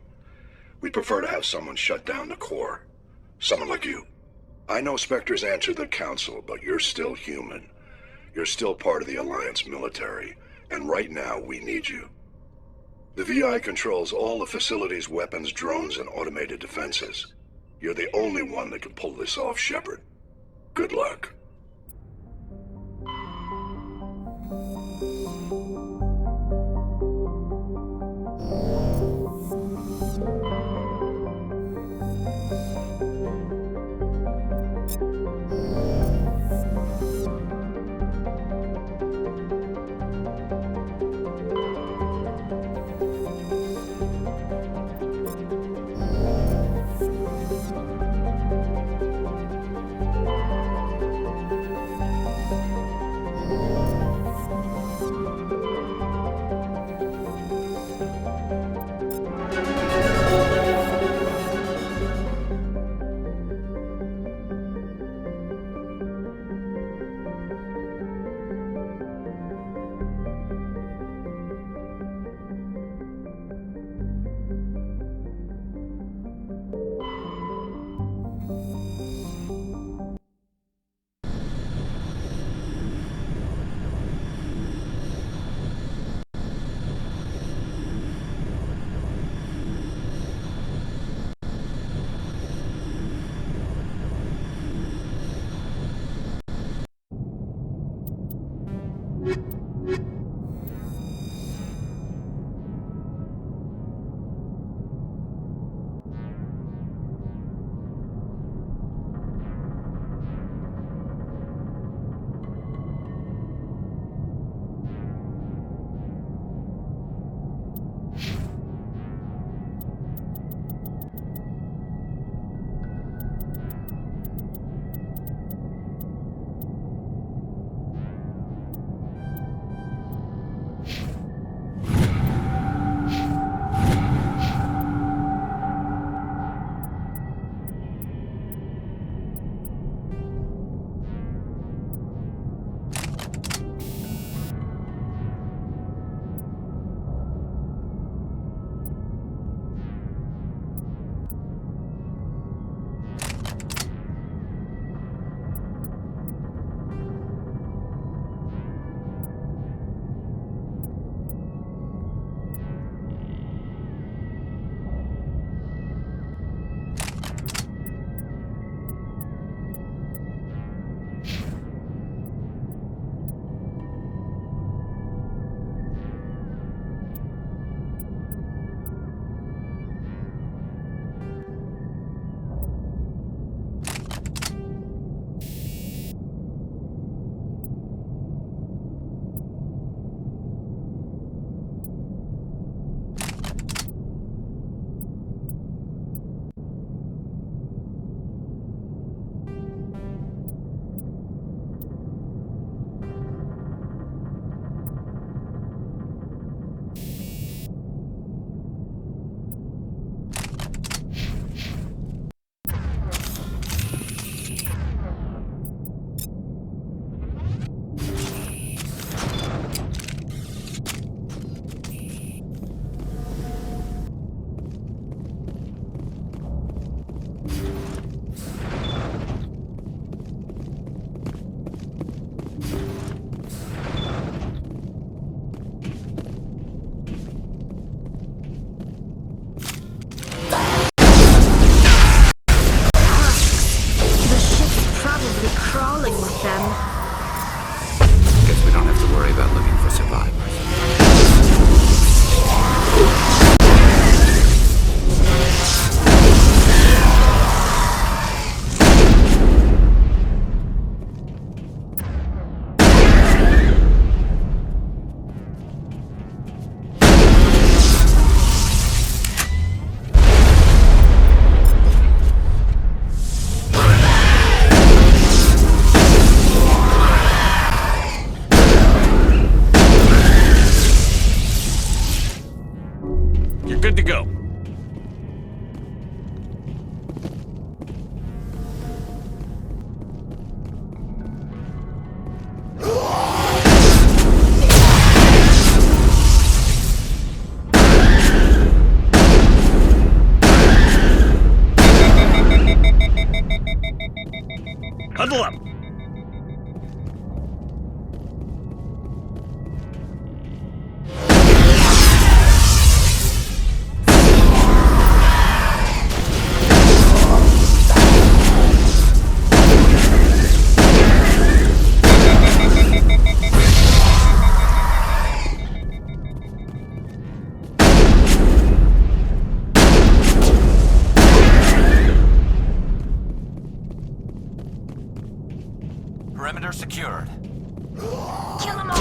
We'd prefer to have someone shut down the core. Someone like you. I know Spectres answer the Council, but you're still human. You're still part of the Alliance military, and right now we need you. The VI controls all the facility's weapons, drones, and automated defenses. You're the only one that can pull this off, Shepard. Good luck. dealing with them. Guess we don't have to worry about looking for survivors. Good to go. Huddle up. Perimeter secured. Kill them all!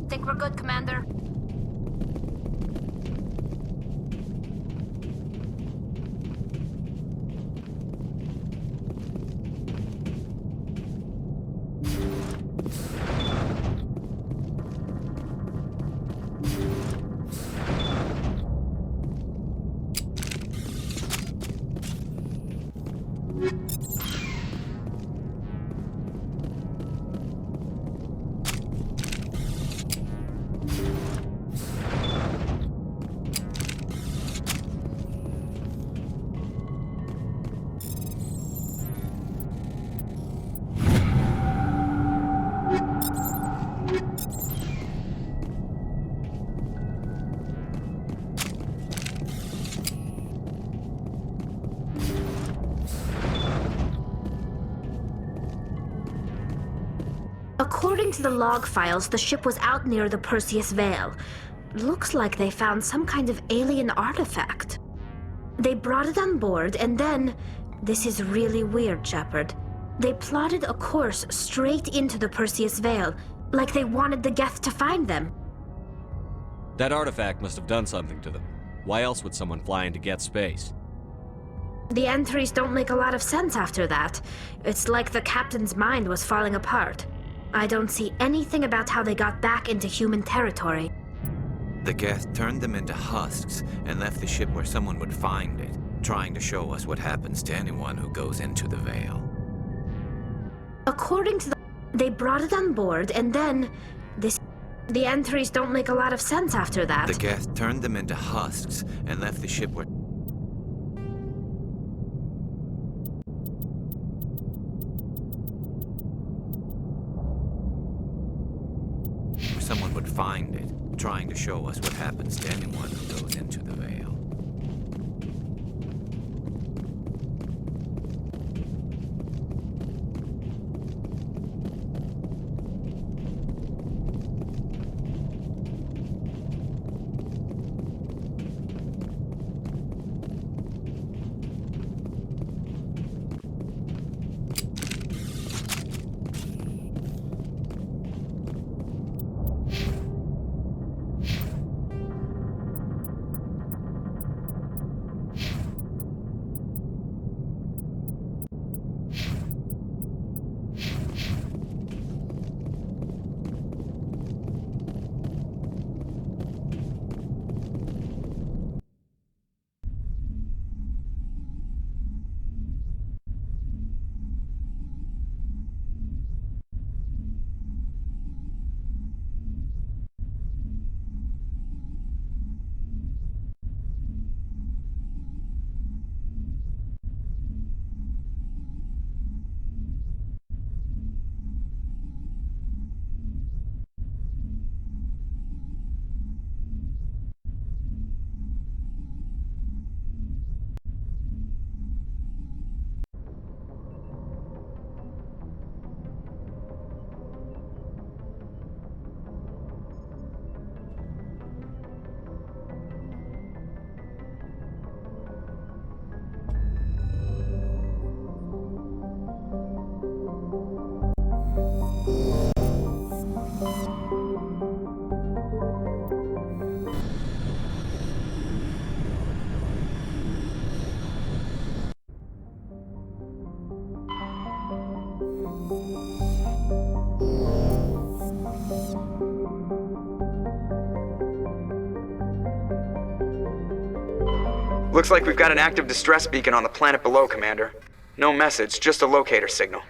Think we're good, Commander? According to the log files, the ship was out near the Perseus Veil. Looks like they found some kind of alien artifact. They brought it on board, and then... This is really weird, Shepard. They plotted a course straight into the Perseus Veil, like they wanted the Geth to find them. That artifact must have done something to them. Why else would someone fly into Geth space? The entries don't make a lot of sense after that. It's like the captain's mind was falling apart. I don't see anything about how they got back into human territory. The Geth turned them into husks and left the ship where someone would find it, trying to show us what happens to anyone who goes into the Veil. According to they brought it on board, and then... The entries don't make a lot of sense after that. The Geth turned them into husks and left the ship where... someone would find it, trying to show us what happens to anyone who goes into the Veil. Looks like we've got an active distress beacon on the planet below, Commander. No message, just a locator signal.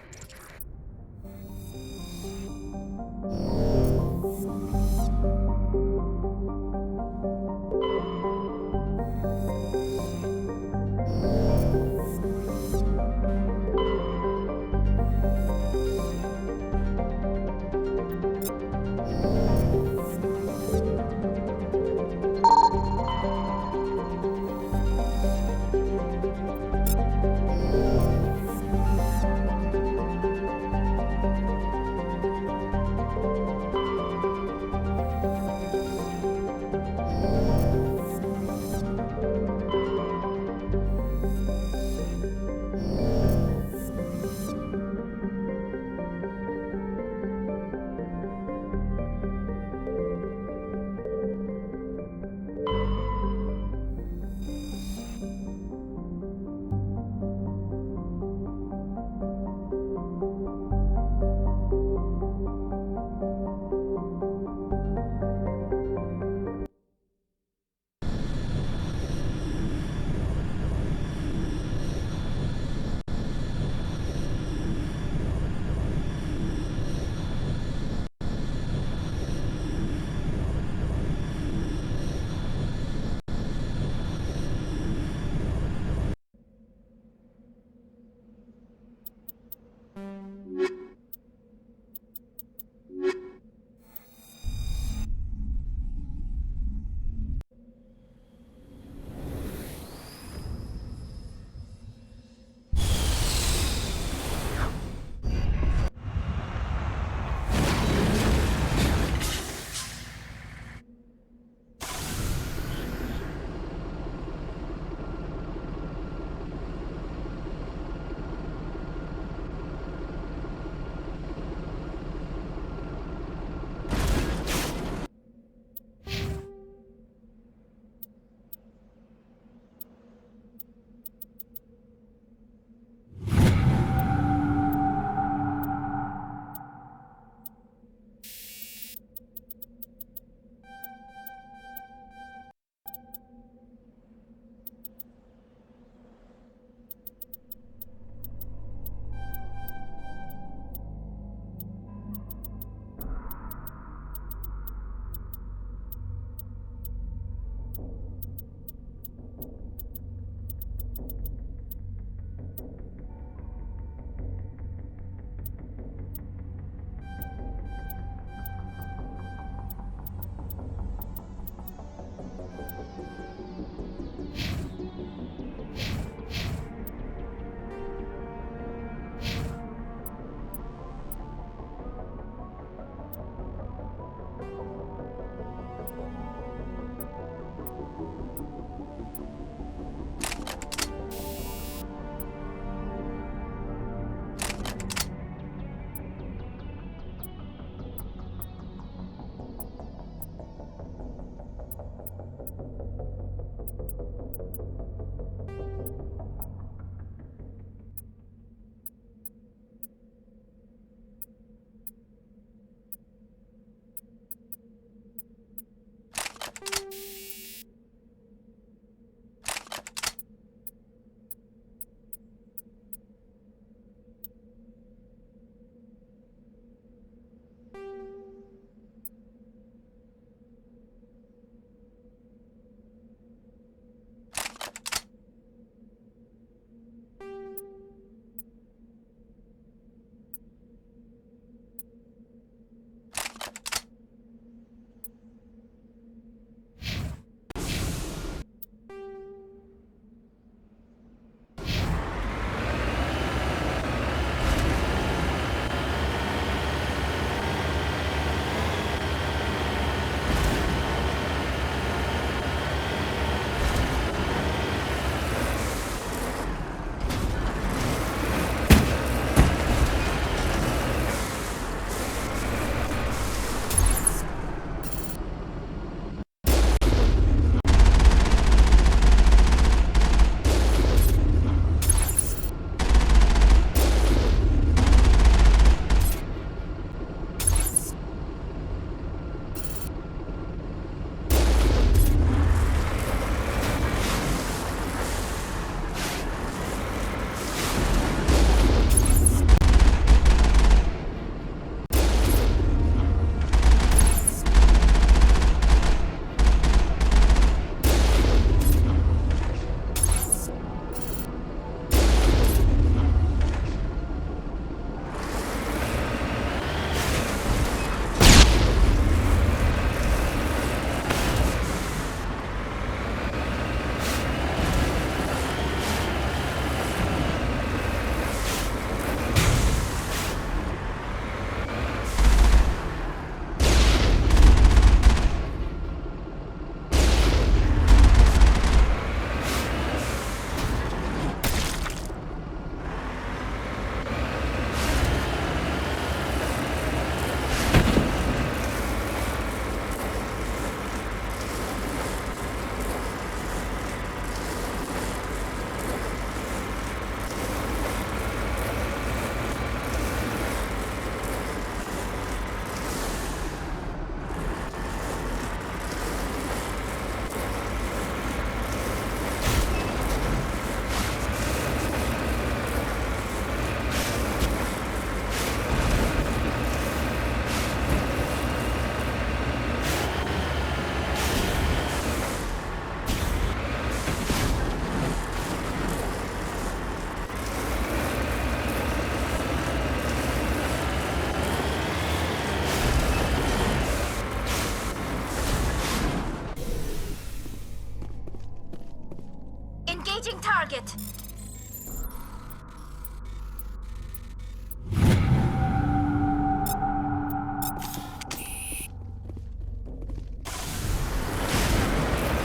target.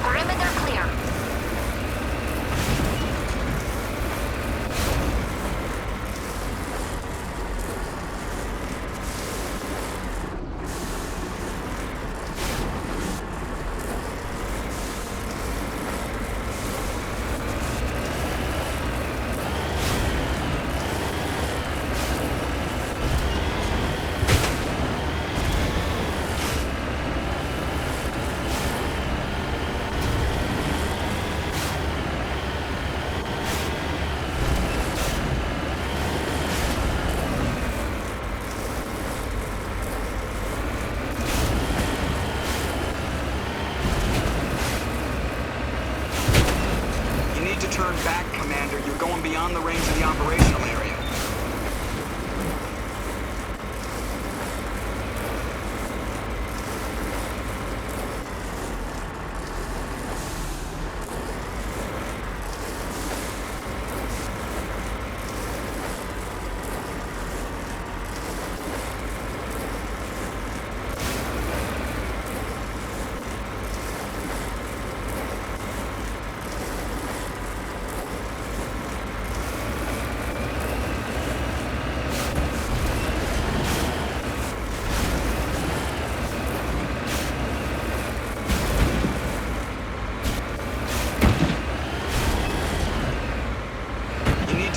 Perimeter clear. Turn back, Commander. You're going beyond the range of the operational area.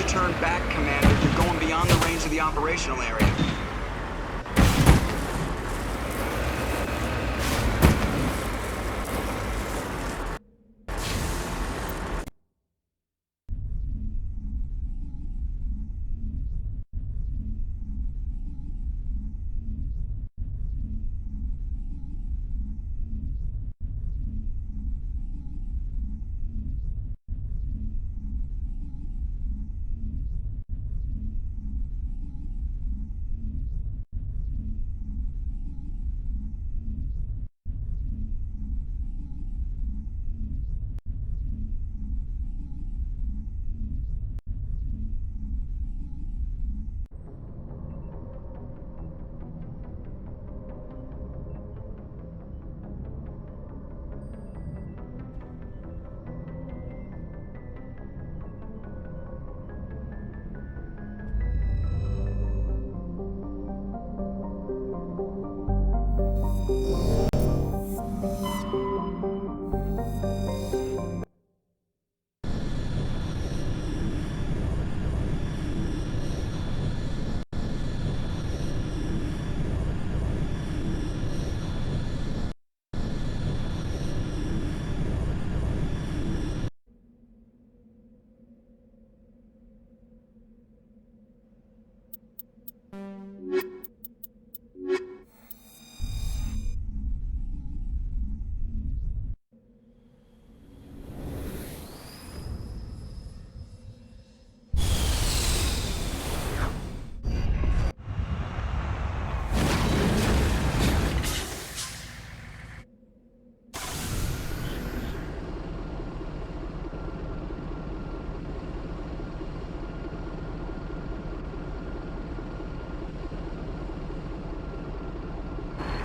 Turn back, Commander. You're going beyond the range of the operational area.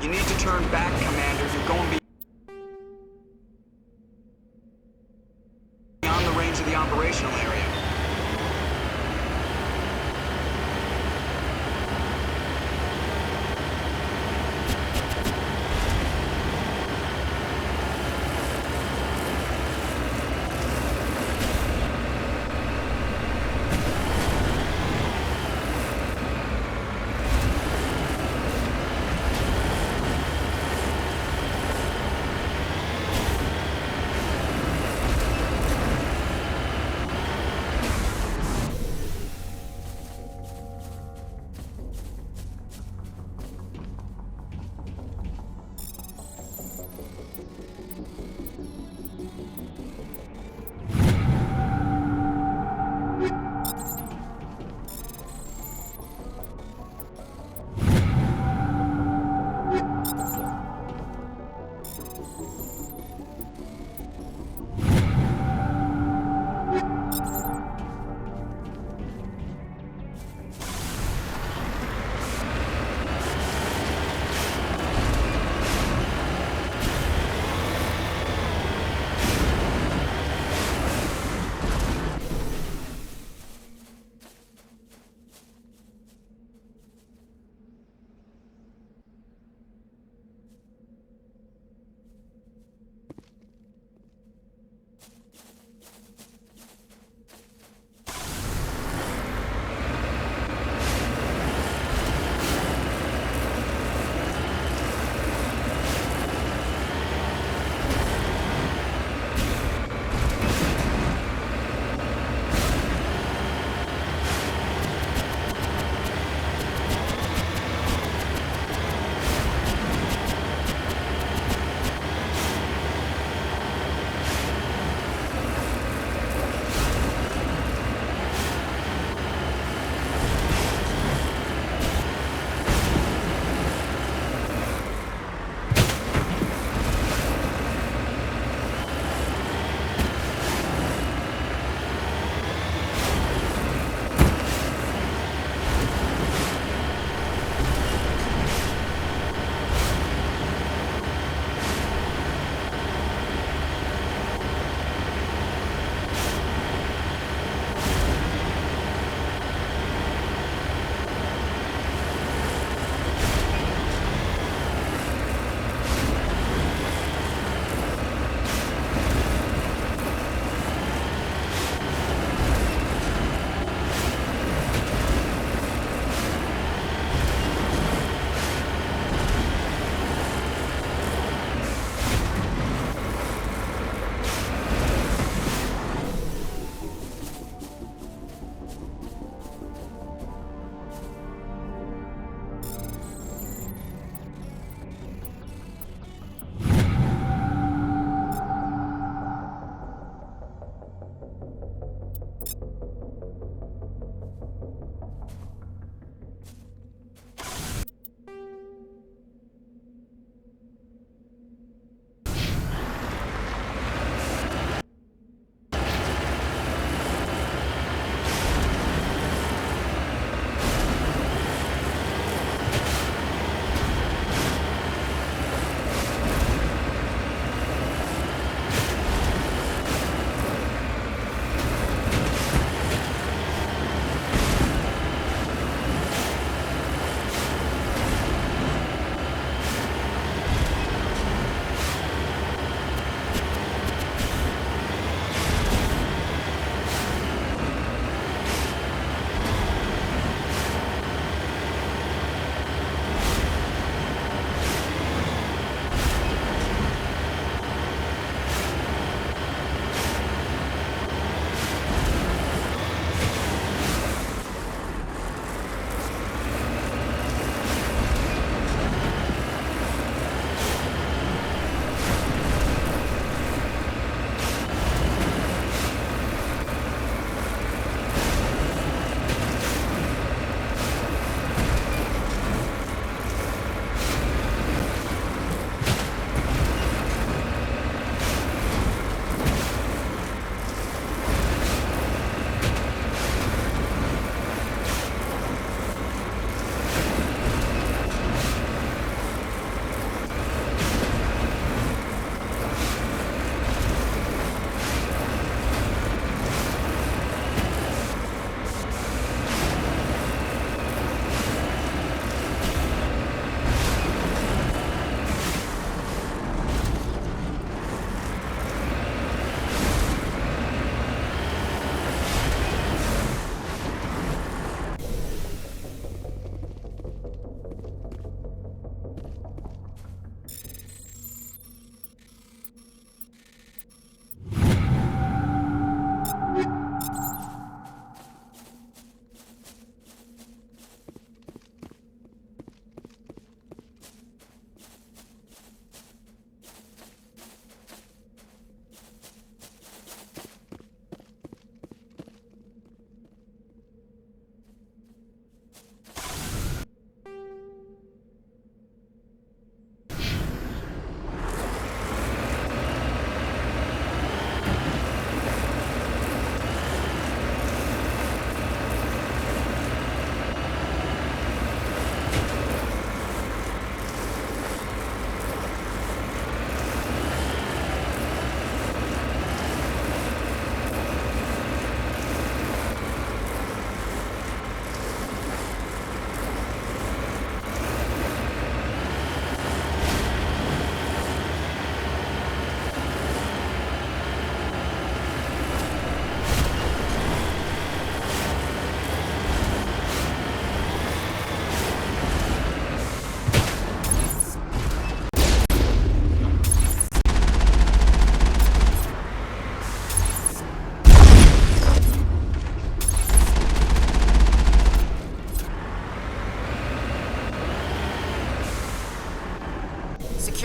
You need to turn back, Commander. You're going beyond the range of the operational area.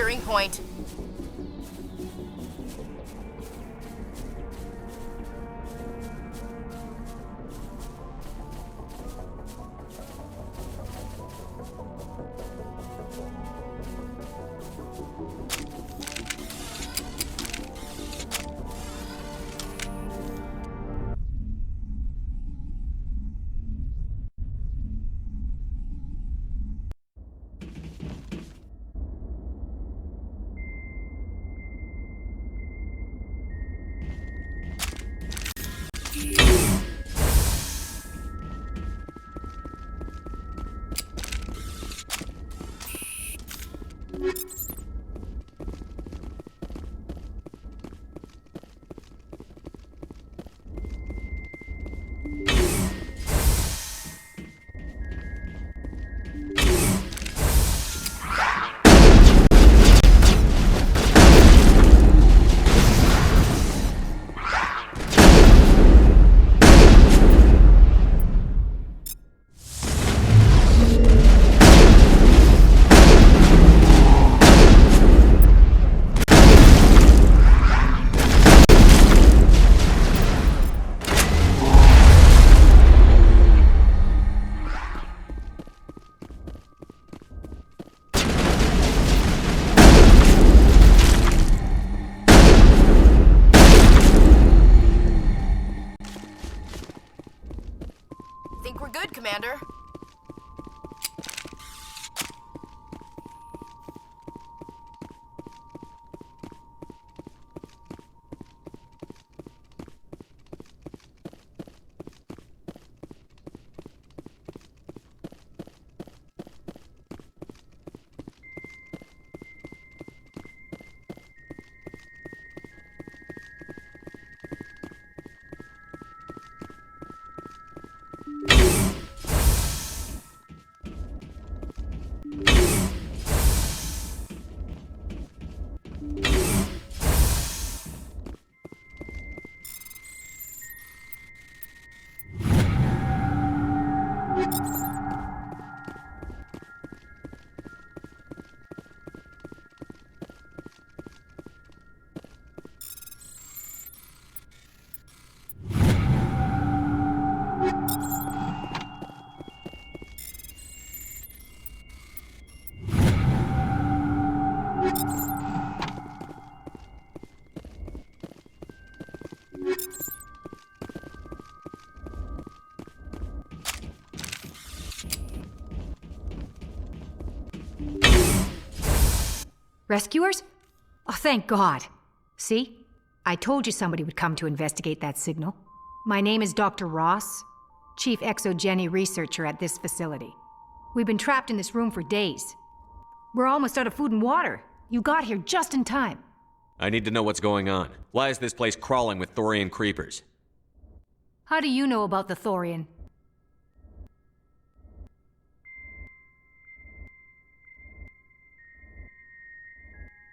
securing point. Think we're good, Commander. Rescuers? Oh, thank God. See? I told you somebody would come to investigate that signal. My name is Dr. Ross, Chief Exogeny Researcher at this facility. We've been trapped in this room for days. We're almost out of food and water. You got here just in time. I need to know what's going on. Why is this place crawling with Thorian creepers? How do you know about the Thorian?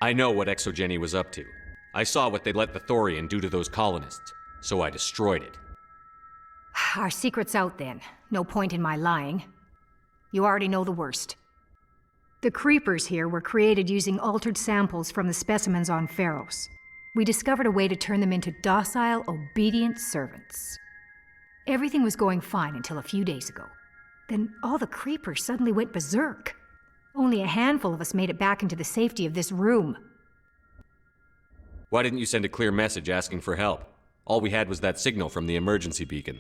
I know what Exogeny was up to. I saw what they let the Thorian do to those colonists, so I destroyed it. Our secret's out then. No point in my lying. You already know the worst. The creepers here were created using altered samples from the specimens on Pharos. We discovered a way to turn them into docile, obedient servants. Everything was going fine until a few days ago. Then all the creepers suddenly went berserk. Only a handful of us made it back into the safety of this room. Why didn't you send a clear message asking for help? All we had was that signal from the emergency beacon.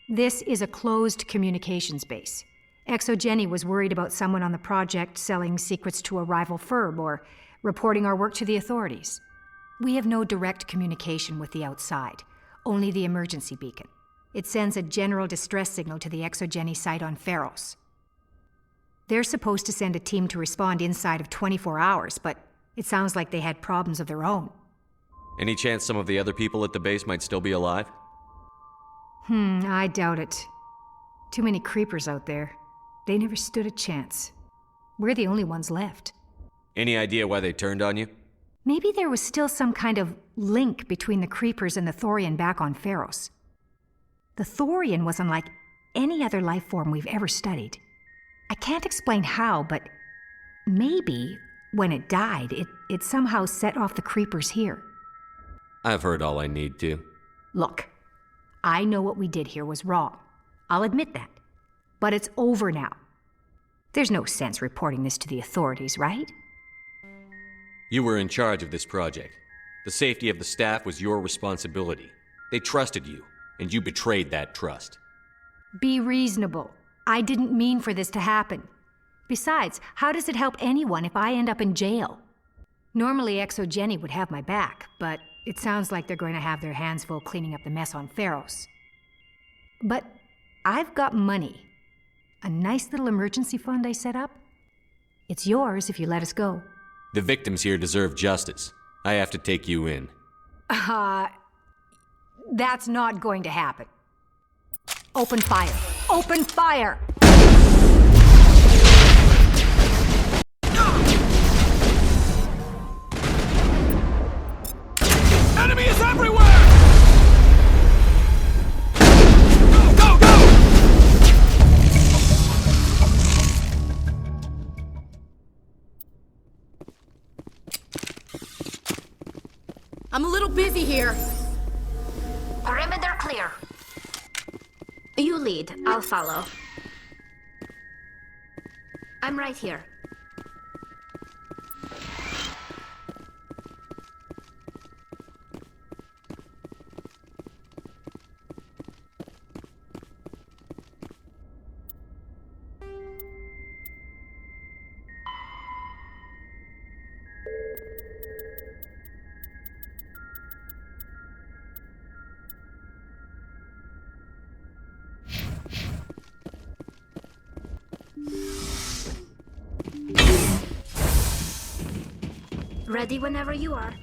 This is a closed communications base. Exogeny was worried about someone on the project selling secrets to a rival firm or reporting our work to the authorities. We have no direct communication with the outside, only the emergency beacon. It sends a general distress signal to the Exogeny site on Pharos. They're supposed to send a team to respond inside of 24 hours, but it sounds like they had problems of their own. Any chance some of the other people at the base might still be alive? I doubt it. Too many creepers out there. They never stood a chance. We're the only ones left. Any idea why they turned on you? Maybe there was still some kind of link between the creepers and the Thorian back on Pharos. The Thorian was unlike any other life form we've ever studied. I can't explain how, but maybe when it died, it somehow set off the creepers here. I've heard all I need to. Look, I know what we did here was wrong. I'll admit that. But it's over now. There's no sense reporting this to the authorities, right? You were in charge of this project. The safety of the staff was your responsibility. They trusted you, and you betrayed that trust. Be reasonable. I didn't mean for this to happen. Besides, how does it help anyone if I end up in jail? Normally, ExoGeni would have my back, but it sounds like they're going to have their hands full cleaning up the mess on Pharos. But I've got money. A nice little emergency fund I set up. It's yours if you let us go. The victims here deserve justice. I have to take you in. That's not going to happen. Open fire. Open fire! Enemy is everywhere! Go, go, go! I'm a little busy here. Perimeter clear. You lead, I'll follow. I'm right here. Ready whenever you are.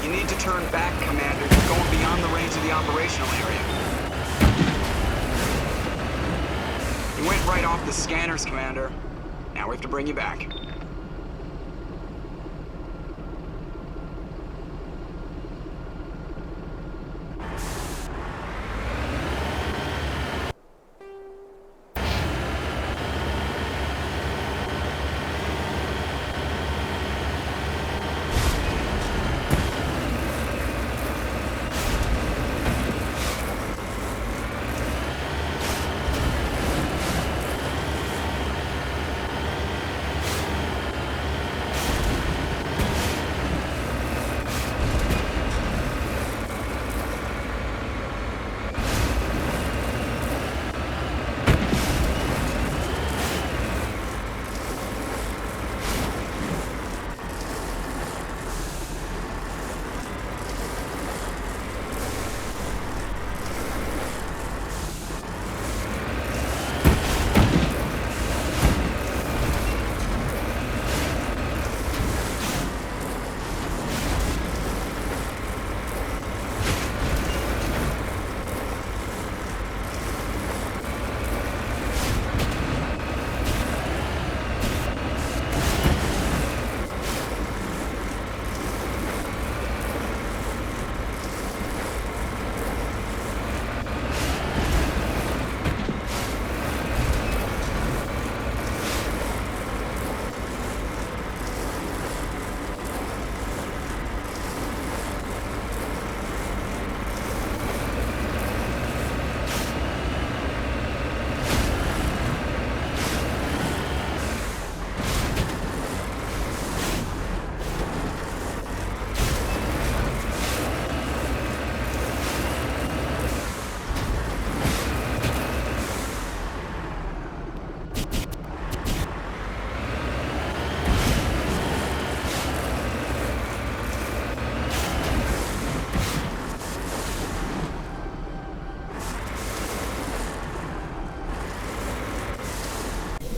You need to turn back, Commander. You're going beyond the range of the operational area. You went right off the scanners, Commander. Now we have to bring you back.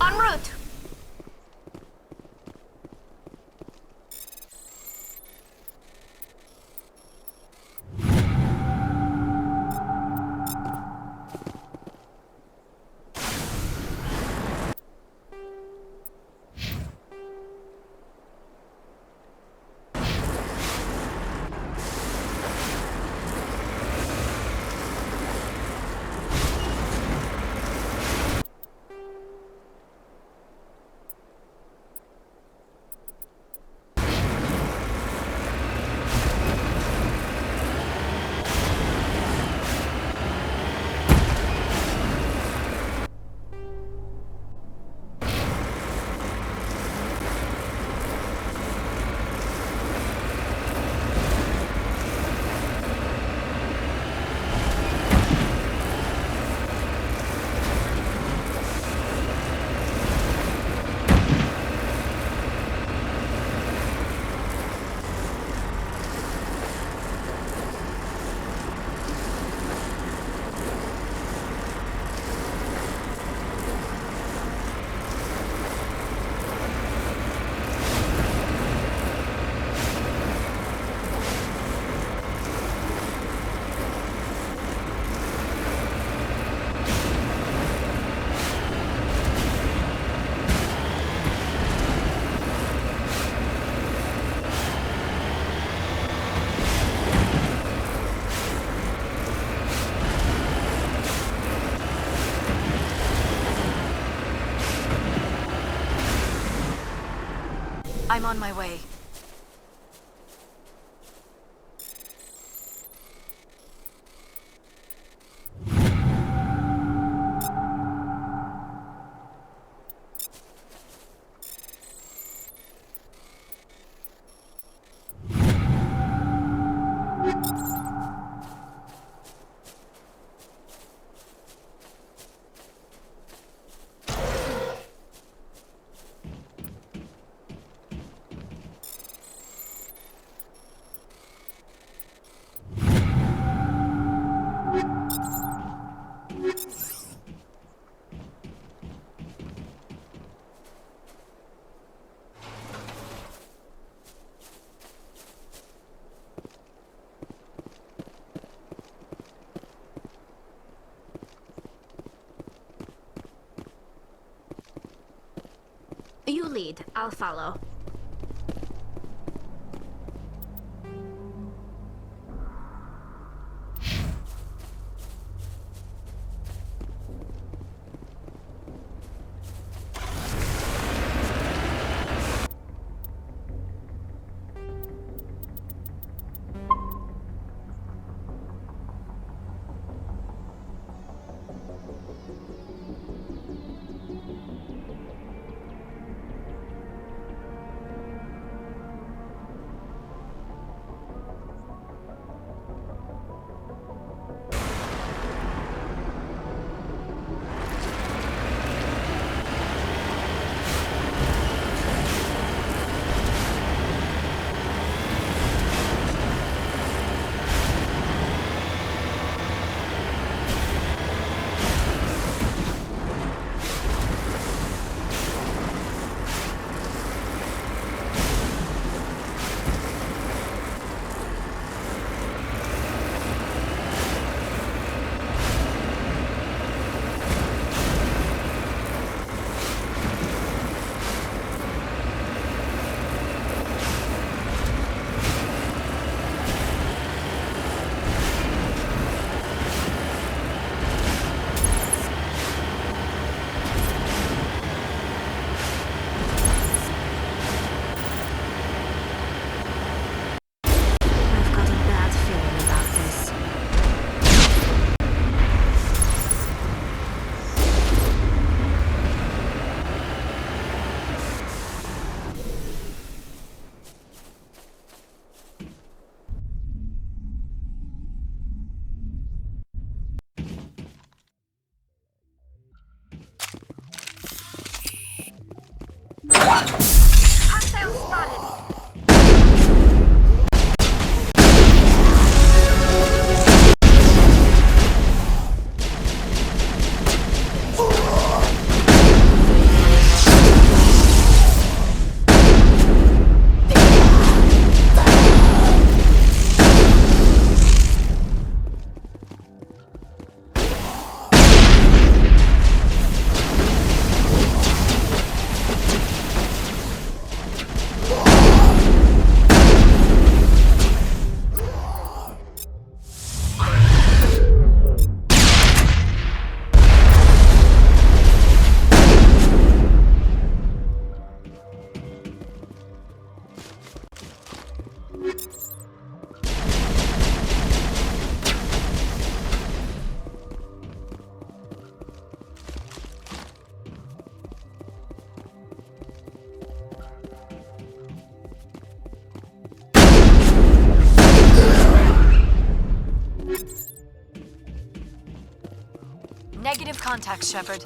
En route! I'm on my way. lead. I'll follow. Negative contact, Shepard.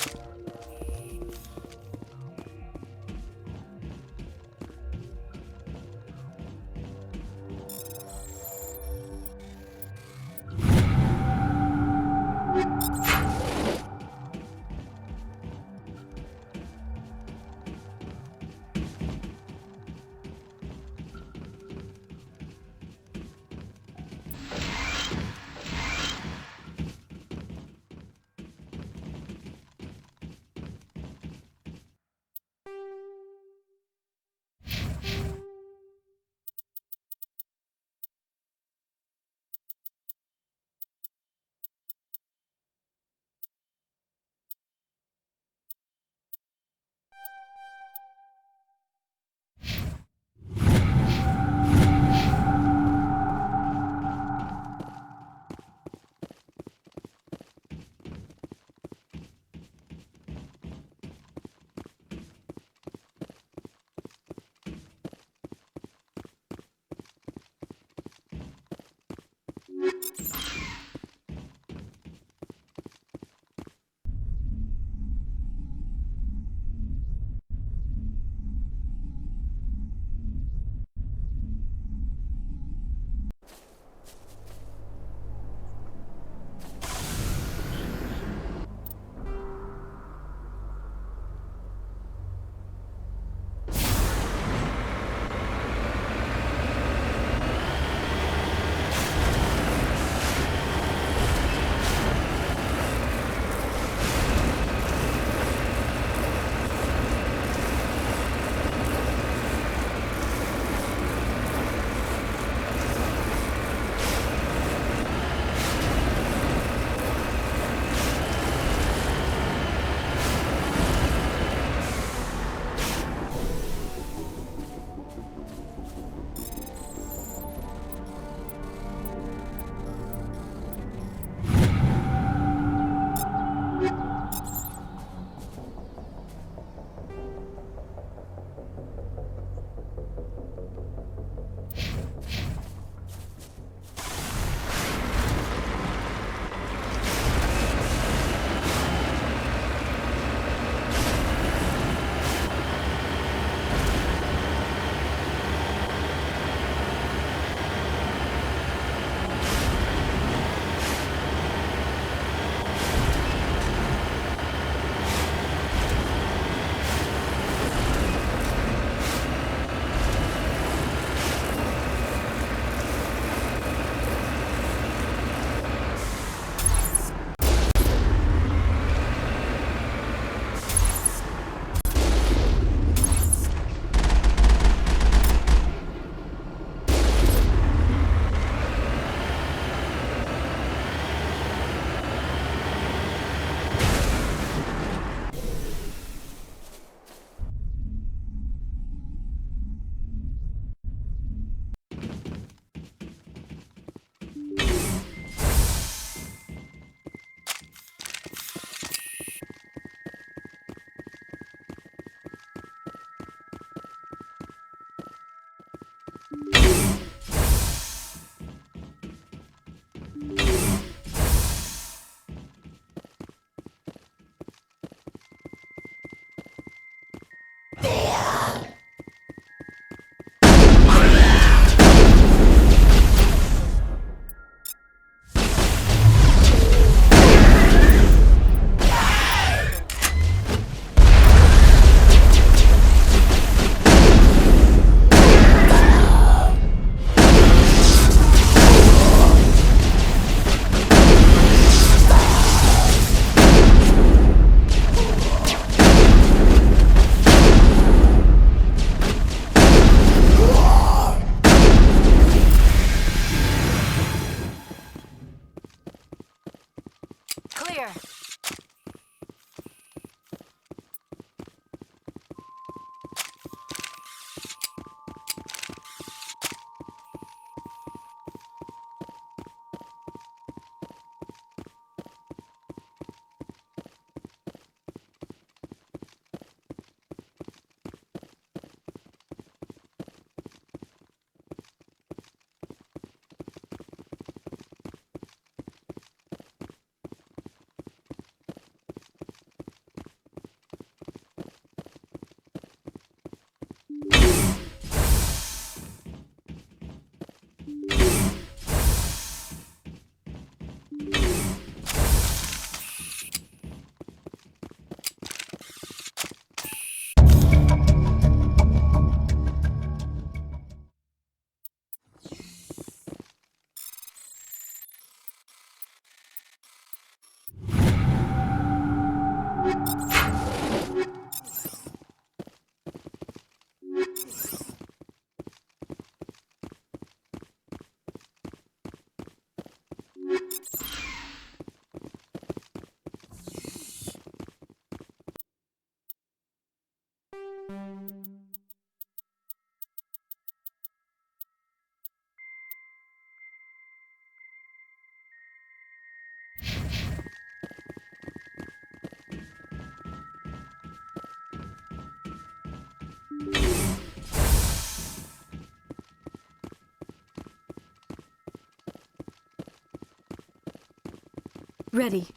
Ready.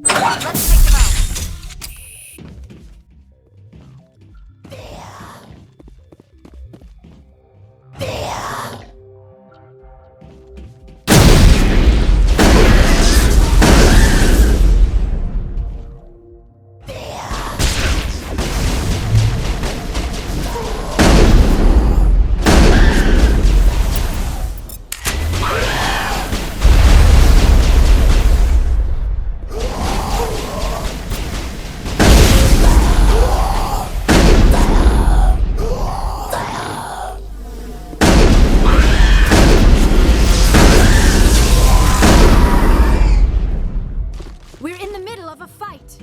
Let's take them out. We're in the middle of a fight.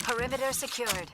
Perimeter secured.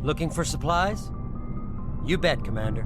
Looking for supplies? You bet, Commander.